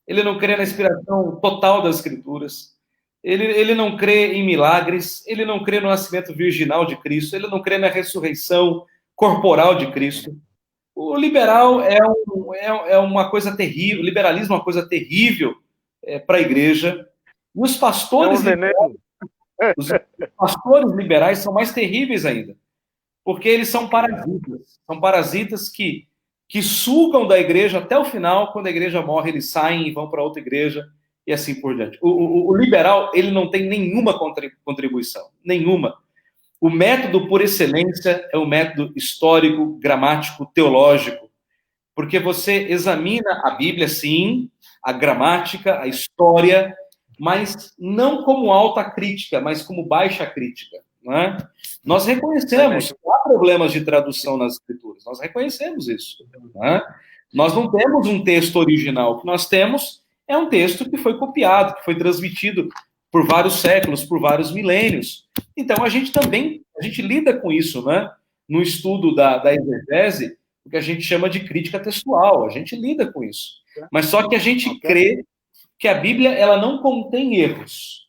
Ele não crê na inspiração total das escrituras. Ele não crê em milagres, ele não crê no nascimento virginal de Cristo, ele não crê na ressurreição corporal de Cristo. O liberal é uma coisa terrível, o liberalismo é uma coisa terrível para a igreja. E os pastores liberais são mais terríveis ainda, porque eles são parasitas que sugam da igreja até o final. Quando a igreja morre, eles saem e vão para outra igreja, e assim por diante. O liberal, ele não tem nenhuma contribuição, nenhuma. O método por excelência é o método histórico, gramático, teológico, porque você examina a Bíblia, sim, a gramática, a história, mas não como alta crítica, mas como baixa crítica. Não é? Nós reconhecemos que há problemas de tradução nas escrituras, nós reconhecemos isso. Não é? Nós não temos um texto original, o que nós temos é um texto que foi copiado, que foi transmitido por vários séculos, por vários milênios. Então, a gente lida com isso, né? No estudo da exegese, o que a gente chama de crítica textual, a gente lida com isso. Mas só que a gente crê que a Bíblia, ela não contém erros.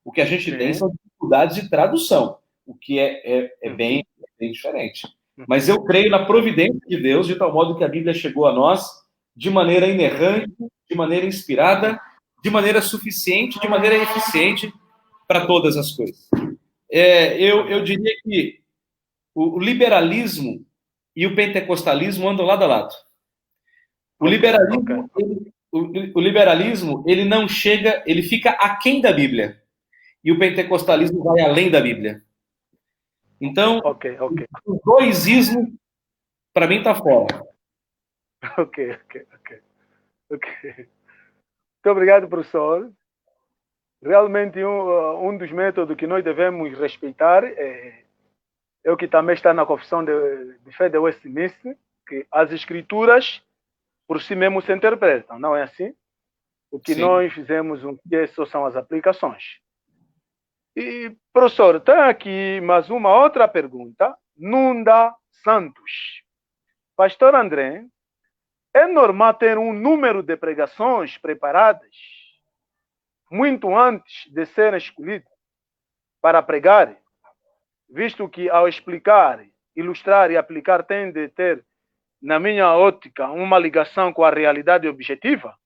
O que a gente tem são dificuldades de tradução, o que é bem diferente. Mas eu creio na providência de Deus, de tal modo que a Bíblia chegou a nós de maneira inerrante, de maneira inspirada, de maneira suficiente, de maneira eficiente para todas as coisas. Eu diria que o liberalismo e o pentecostalismo andam lado a lado. O liberalismo, ele não chega, ele fica aquém da Bíblia. E o pentecostalismo vai além da Bíblia. Então, os dois ismos, para mim, está fora. Ok. Muito obrigado, professor. Realmente, um dos métodos que nós devemos respeitar é o que também está na Confissão de Fé de Westminster, que as escrituras por si mesmo se interpretam, não é assim? O que nós fizemos só são as aplicações. E, professor, tem aqui mais uma outra pergunta. Nunda Santos. Pastor André, é normal ter um número de pregações preparadas muito antes de serem escolhidas para pregar, visto que ao explicar, ilustrar e aplicar tem de ter, na minha ótica, uma ligação com a realidade objetiva?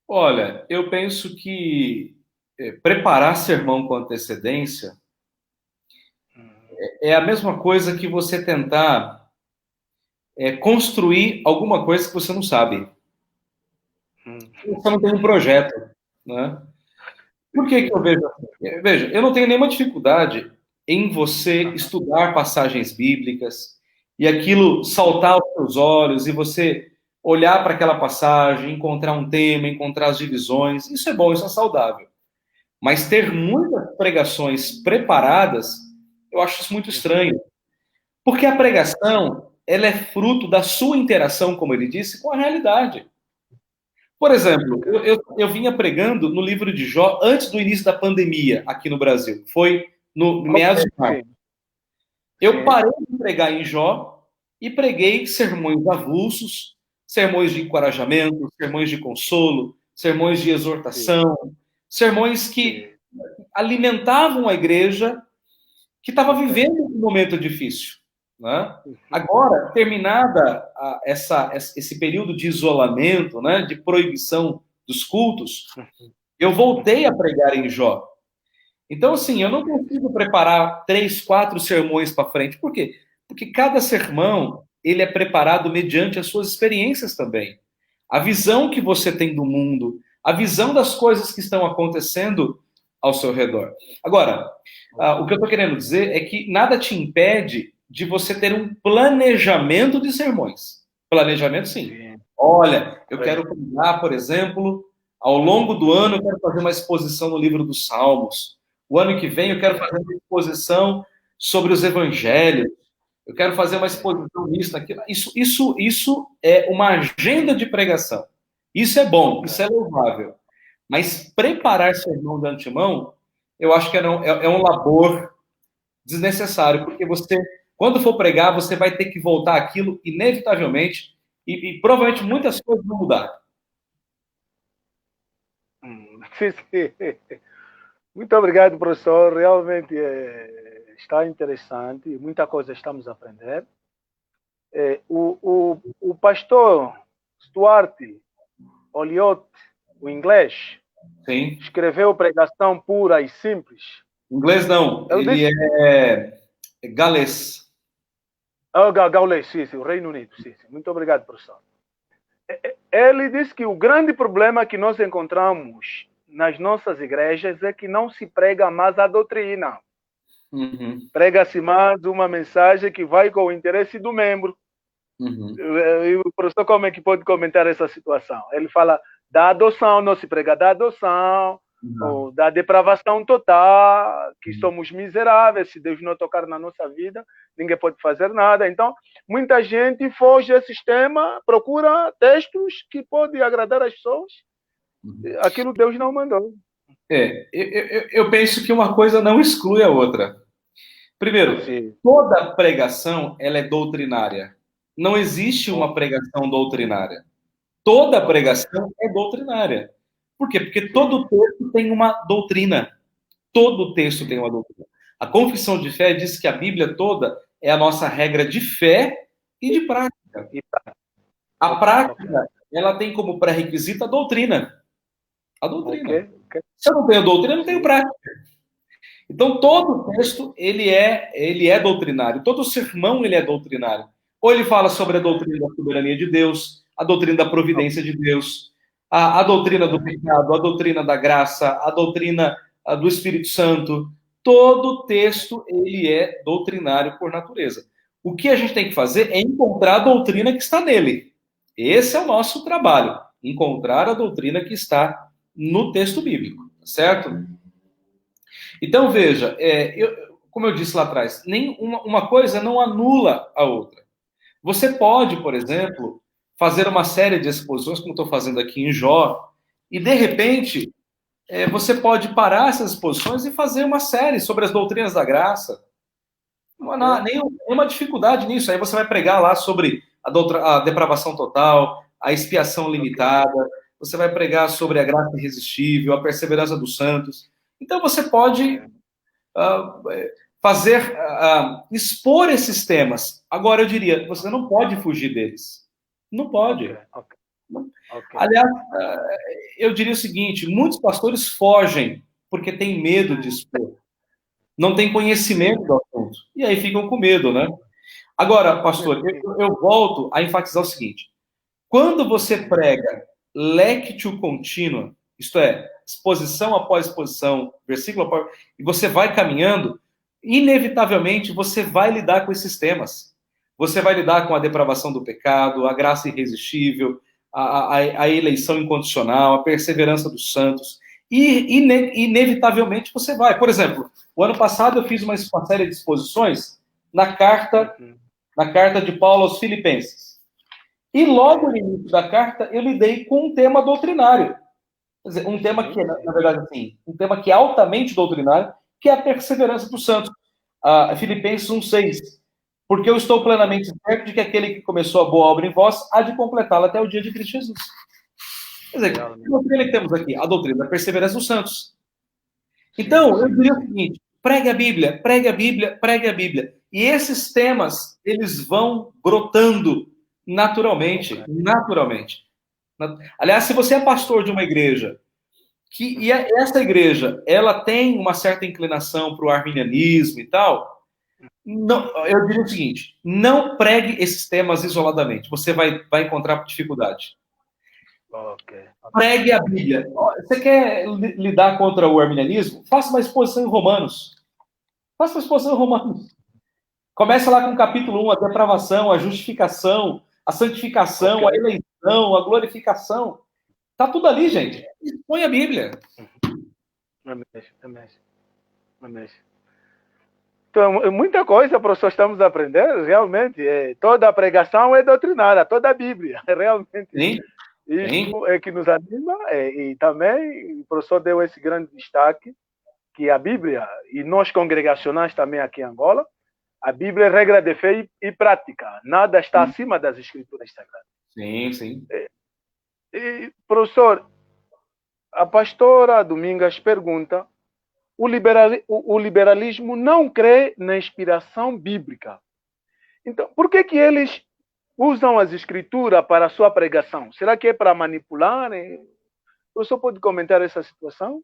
Olha, eu penso que preparar sermão com antecedência é a mesma coisa que você tentar construir alguma coisa que você não sabe. Você não tem um projeto, né? Por que eu vejo assim? Veja, eu não tenho nenhuma dificuldade em você estudar passagens bíblicas e aquilo saltar aos seus olhos e você olhar para aquela passagem, encontrar um tema, encontrar as divisões. Isso é bom, isso é saudável. Mas ter muitas pregações preparadas, eu acho isso muito estranho. Porque a pregação, ela é fruto da sua interação, como ele disse, com a realidade. Por exemplo, eu vinha pregando no livro de Jó antes do início da pandemia aqui no Brasil. Foi no meados de março. Eu parei de pregar em Jó e preguei sermões avulsos, sermões de encorajamento, sermões de consolo, sermões de exortação, sermões que alimentavam a igreja que estava vivendo um momento difícil. Né? Agora, terminada esse período de isolamento, né, de proibição dos cultos, eu voltei a pregar em Jó. Então, assim, eu não consigo preparar 3, 4 sermões para frente. Por quê? Porque cada sermão, ele é preparado mediante as suas experiências também. A visão que você tem do mundo, a visão das coisas que estão acontecendo ao seu redor. Agora, o que eu estou querendo dizer é que nada te impede de você ter um planejamento de sermões. Planejamento, sim. Olha, eu quero pregar, por exemplo, ao longo do ano, eu quero fazer uma exposição no livro dos Salmos. O ano que vem, eu quero fazer uma exposição sobre os evangelhos. Eu quero fazer uma exposição nisso, naquilo. Isso é uma agenda de pregação. Isso é bom, isso é louvável. Mas preparar sermão de antemão, eu acho que é um labor desnecessário, porque você, quando for pregar, você vai ter que voltar àquilo inevitavelmente e provavelmente muitas coisas vão mudar. Muito obrigado, professor. Realmente está interessante. Muita coisa estamos a aprender. O pastor Stuart Olliott, o inglês, sim, escreveu Pregação Pura e Simples. Inglês não, ele é galês. Gaulês, sim, o Reino Unido. Sim. Muito obrigado, professor. Ele disse que o grande problema que nós encontramos nas nossas igrejas é que não se prega mais a doutrina. Prega-se mais uma mensagem que vai com o interesse do membro. E o professor, como é que pode comentar essa situação? Ele fala da adoção, não se prega da adoção, ou da depravação total, que somos miseráveis, se Deus não tocar na nossa vida, ninguém pode fazer nada. Então, muita gente foge desse sistema, procura textos que podem agradar as pessoas, aquilo Deus não mandou. Eu penso que uma coisa não exclui a outra. Primeiro, toda pregação ela é doutrinária. Não existe uma pregação doutrinária. Toda pregação é doutrinária. Por quê? Porque todo texto tem uma doutrina. Todo texto tem uma doutrina. A confissão de fé diz que a Bíblia toda é a nossa regra de fé e de prática. A prática, ela tem como pré-requisito a doutrina. A doutrina. Se eu não tenho doutrina, eu não tenho prática. Então, todo texto, ele é doutrinário. Todo sermão, ele é doutrinário. Ou ele fala sobre a doutrina da soberania de Deus, a doutrina da providência de Deus, a doutrina do pecado, a doutrina da graça, a doutrina do Espírito Santo. Todo texto, ele é doutrinário por natureza. O que a gente tem que fazer é encontrar a doutrina que está nele. Esse é o nosso trabalho. Encontrar a doutrina que está no texto bíblico, certo? Então, veja, como eu disse lá atrás, uma coisa não anula a outra. Você pode, por exemplo, fazer uma série de exposições, como estou fazendo aqui em Jó, e, de repente, você pode parar essas exposições e fazer uma série sobre as doutrinas da graça. Não há nenhuma dificuldade nisso. Aí você vai pregar lá sobre a depravação total, a expiação limitada, você vai pregar sobre a graça irresistível, a perseverança dos santos. Então, você pode expor esses temas. Agora, eu diria, você não pode fugir deles. Não pode. Aliás, eu diria o seguinte, muitos pastores fogem porque têm medo de expor. Não têm conhecimento do assunto. E aí ficam com medo, né? Agora, pastor, eu volto a enfatizar o seguinte. Quando você prega lectio contínua, isto é, exposição após exposição, versículo após... e você vai caminhando, inevitavelmente você vai lidar com esses temas. Você vai lidar com a depravação do pecado, a graça irresistível, a eleição incondicional, a perseverança dos santos. E, inevitavelmente, você vai. Por exemplo, o ano passado eu fiz uma série de exposições na carta de Paulo aos Filipenses. E logo no início da carta, eu lidei com um tema doutrinário. Quer dizer, um tema que, na verdade, assim, um tema que é altamente doutrinário, que é a perseverança dos santos. Filipenses 1,6. Porque eu estou plenamente certo de que aquele que começou a boa obra em vós há de completá-la até o dia de Cristo Jesus. Quer dizer, que doutrina que temos aqui? A doutrina da perseverança dos santos. Então, eu diria o seguinte: pregue a Bíblia, pregue a Bíblia, pregue a Bíblia. E esses temas, eles vão brotando naturalmente, naturalmente. Aliás, se você é pastor de uma igreja, e essa igreja, ela tem uma certa inclinação para o arminianismo e tal, não, eu diria o seguinte: não pregue esses temas isoladamente, você vai encontrar dificuldade. Pregue a Bíblia. Você quer lidar contra o arminianismo? Faça uma exposição em Romanos. Faça uma exposição em Romanos. Começa lá com o capítulo 1, a depravação, a justificação, a santificação, a eleição, a glorificação. Tá tudo ali, gente. Expõe a Bíblia. Então, muita coisa, professor, estamos aprendendo, realmente. Toda a pregação é doutrinária, toda a Bíblia, realmente. Sim. Isso é que nos anima, e também o professor deu esse grande destaque, que a Bíblia, e nós congregacionais também aqui em Angola, a Bíblia é regra de fé e prática. Nada está acima das Escrituras Sagradas. Sim, sim. E, professor, a pastora Domingas pergunta: o liberalismo não crê na inspiração bíblica. Então, por que eles usam as escrituras para a sua pregação? Será que é para manipular? O professor pode comentar essa situação?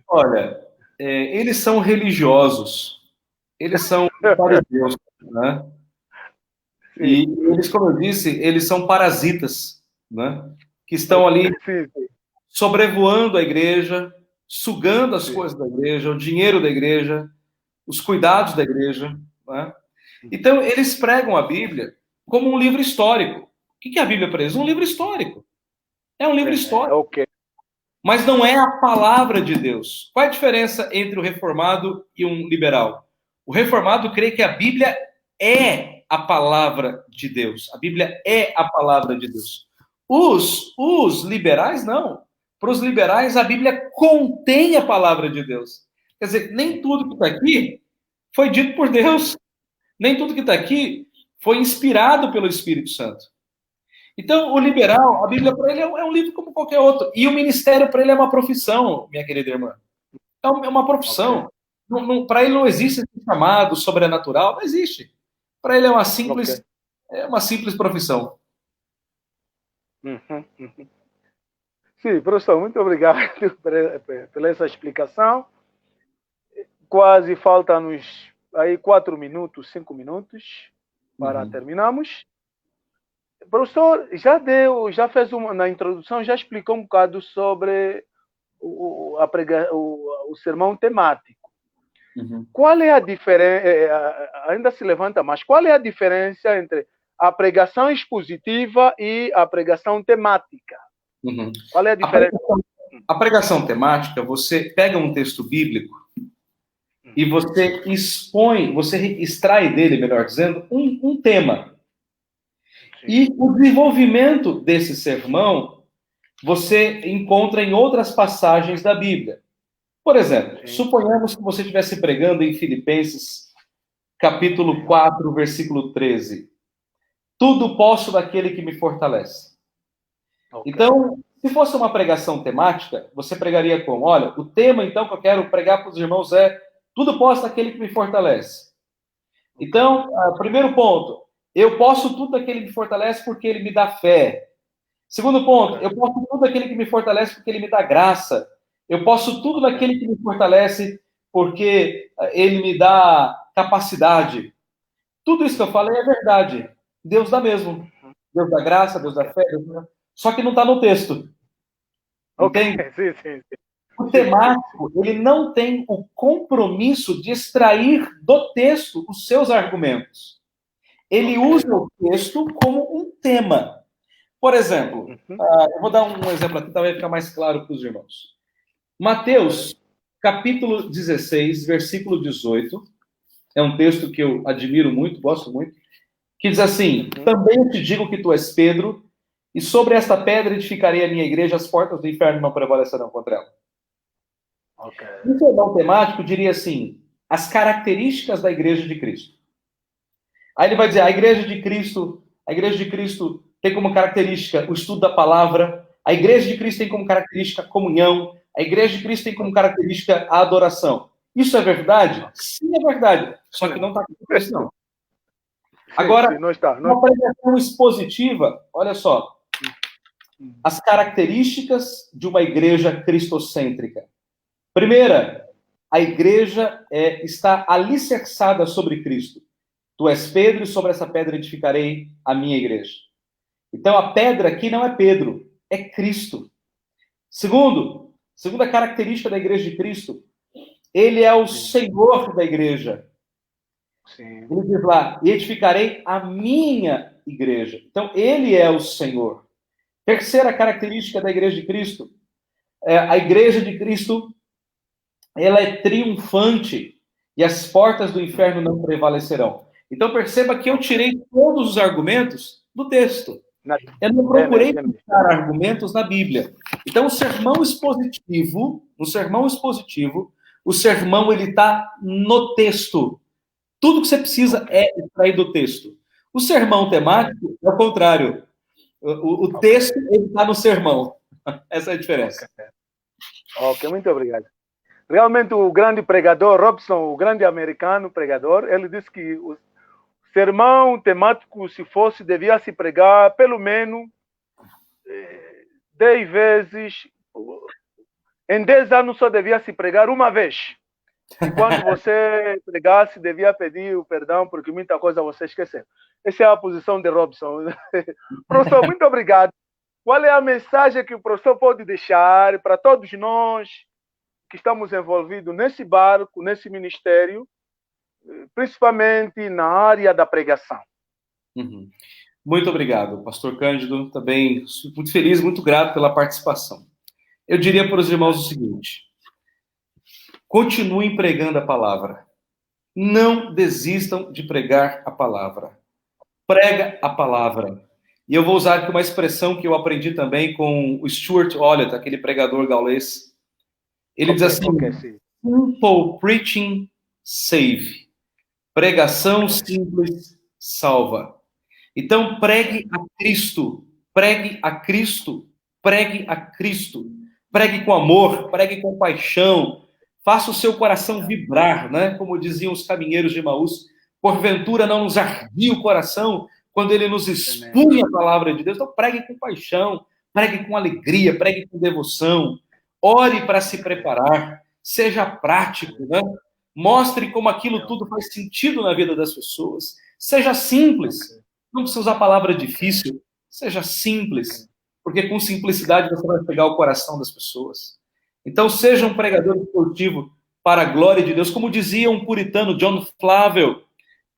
Olha, eles são religiosos. Eles são fariseus, né? E eles, como eu disse, eles são parasitas, né? Que estão ali sobrevoando a igreja, sugando as coisas da igreja, o dinheiro da igreja, os cuidados da igreja, né? Então, eles pregam a Bíblia como um livro histórico. O que é a Bíblia para eles? Um livro histórico. É um livro histórico. Mas não é a palavra de Deus. Qual é a diferença entre o reformado e um liberal? O reformado crê que a Bíblia é a palavra de Deus. A Bíblia é a palavra de Deus. Os liberais, não. Para os liberais, a Bíblia contém a palavra de Deus. Quer dizer, nem tudo que está aqui foi dito por Deus. Nem tudo que está aqui foi inspirado pelo Espírito Santo. Então, o liberal, a Bíblia para ele é um livro como qualquer outro. E o ministério para ele é uma profissão, minha querida irmã. É uma profissão. Para ele não existe esse chamado sobrenatural, não existe. Para ele é uma simples profissão. Sim, professor, muito obrigado pela essa explicação. Quase faltam-nos aí 4 minutos, 5 minutos para terminarmos. Professor, já fez na introdução, já explicou um bocado sobre o sermão temático. Qual é a diferença? Ainda se levanta mais. Qual é a diferença entre a pregação expositiva e a pregação temática? Qual é a diferença? A pregação temática, você pega um texto bíblico e você expõe, você extrai dele, melhor dizendo, um tema. E o desenvolvimento desse sermão você encontra em outras passagens da Bíblia. Por exemplo, suponhamos que você estivesse pregando em Filipenses, capítulo 4, versículo 13. Tudo posso daquele que me fortalece. Então, se fosse uma pregação temática, você pregaria como? Olha, o tema, então, que eu quero pregar para os irmãos é tudo posso daquele que me fortalece. Então, primeiro ponto, eu posso tudo daquele que me fortalece porque ele me dá fé. Segundo ponto, eu posso tudo daquele que me fortalece porque ele me dá graça. Eu posso tudo daquele que me fortalece porque ele me dá capacidade. Tudo isso que eu falei é verdade. Deus dá mesmo. Deus dá graça, Deus dá fé. Só que não está no texto. Entende? Sim. O temático, ele não tem o compromisso de extrair do texto os seus argumentos. Ele usa o texto como um tema. Por exemplo, eu vou dar um exemplo aqui, talvez ficar mais claro para os irmãos. Mateus, capítulo 16, versículo 18, é um texto que eu admiro muito, gosto muito, que diz assim: também eu te digo que tu és Pedro, e sobre esta pedra edificarei a minha igreja, as portas do inferno não prevalecerão contra ela. Um sermão temático diria assim: as características da Igreja de Cristo. Aí ele vai dizer, a Igreja de Cristo tem como característica o estudo da palavra, a Igreja de Cristo tem como característica a comunhão, a Igreja de Cristo tem como característica a adoração. Isso é verdade? Sim, é verdade. Só que não está aqui no texto, não. Agora, sim, não está, uma apresentação expositiva, olha só, as características de uma igreja cristocêntrica. Primeira, a igreja está alicerçada sobre Cristo. Tu és Pedro e sobre essa pedra edificarei a minha igreja. Então a pedra aqui não é Pedro, é Cristo. Segunda característica da igreja de Cristo, ele é o Senhor da igreja. Sim. Ele diz lá, edificarei a minha igreja. Então ele é o Senhor. Terceira característica da igreja de Cristo, a igreja de Cristo, ela é triunfante e as portas do inferno não prevalecerão. Então perceba que eu tirei todos os argumentos do texto. Eu não procurei buscar argumentos na Bíblia. Então no sermão expositivo, o sermão ele está no texto. Tudo que você precisa é extrair do texto. O sermão temático é o contrário. O texto está no sermão. Essa é a diferença. Ok, muito obrigado. Realmente o grande pregador, Robson, o grande americano pregador, ele disse que o sermão temático, se fosse, devia se pregar pelo menos 10 vezes. Em 10 anos só devia se pregar uma vez. E quando você pregasse, devia pedir o perdão, porque muita coisa você esqueceu. Essa é a posição de Robson. Professor, muito obrigado. Qual é a mensagem que o professor pode deixar para todos nós que estamos envolvidos nesse barco, nesse ministério, principalmente na área da pregação? Uhum. Muito obrigado, pastor Cândido. Também muito feliz, muito grato pela participação. Eu diria para os irmãos o seguinte: continuem pregando a palavra. Não desistam de pregar a palavra. Prega a palavra. E eu vou usar aqui uma expressão que eu aprendi também com o Stuart Ollett, aquele pregador gaulês. Ele diz assim, simple preaching save. Pregação simples salva. Então, pregue a Cristo. Pregue a Cristo. Pregue a Cristo. Pregue com amor, pregue com paixão. Faça o seu coração vibrar, né? Como diziam os caminheiros de Emaús. Porventura não nos ardia o coração quando ele nos expunha a palavra de Deus. Então, pregue com paixão, pregue com alegria, pregue com devoção. Ore para se preparar. Seja prático, né? Mostre como aquilo tudo faz sentido na vida das pessoas. Seja simples. Não precisa usar palavra difícil. Seja simples. Porque com simplicidade você vai pegar o coração das pessoas. Então, seja um pregador esportivo para a glória de Deus. Como dizia um puritano, John Flavel,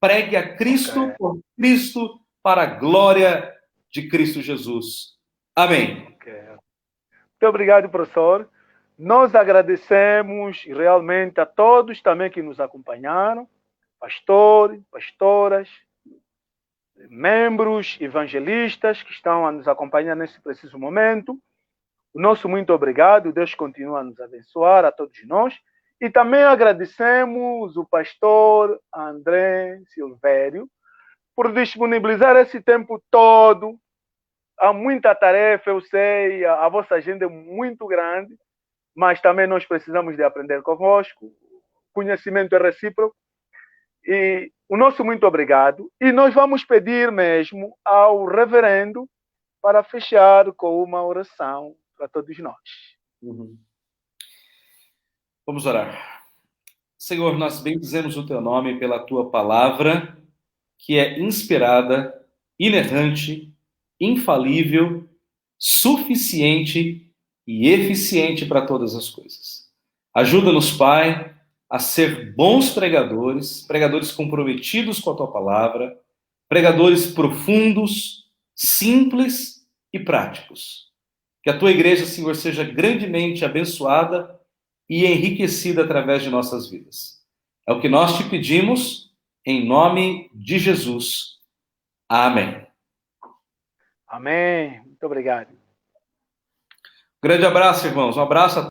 pregue a Cristo por Cristo para a glória de Cristo Jesus. Amém. Muito obrigado, professor. Nós agradecemos realmente a todos também que nos acompanharam, pastores, pastoras, membros, evangelistas que estão a nos acompanhar nesse preciso momento. O nosso muito obrigado, Deus continua a nos abençoar, a todos nós. E também agradecemos o pastor André Silvério por disponibilizar esse tempo todo. Há muita tarefa, eu sei, a vossa agenda é muito grande, mas também nós precisamos de aprender convosco. Conhecimento é recíproco. E o nosso muito obrigado. E nós vamos pedir mesmo ao reverendo para fechar com uma oração para todos nós. Uhum. Vamos orar. Senhor, nós bendizemos o teu nome pela tua palavra, que é inspirada, inerrante, infalível, suficiente e eficiente para todas as coisas. Ajuda-nos, Pai, a ser bons pregadores, pregadores comprometidos com a tua palavra, pregadores profundos, simples e práticos. Que a tua igreja, Senhor, seja grandemente abençoada e enriquecida através de nossas vidas. É o que nós te pedimos, em nome de Jesus. Amém. Amém. Muito obrigado. Grande abraço, irmãos. Um abraço a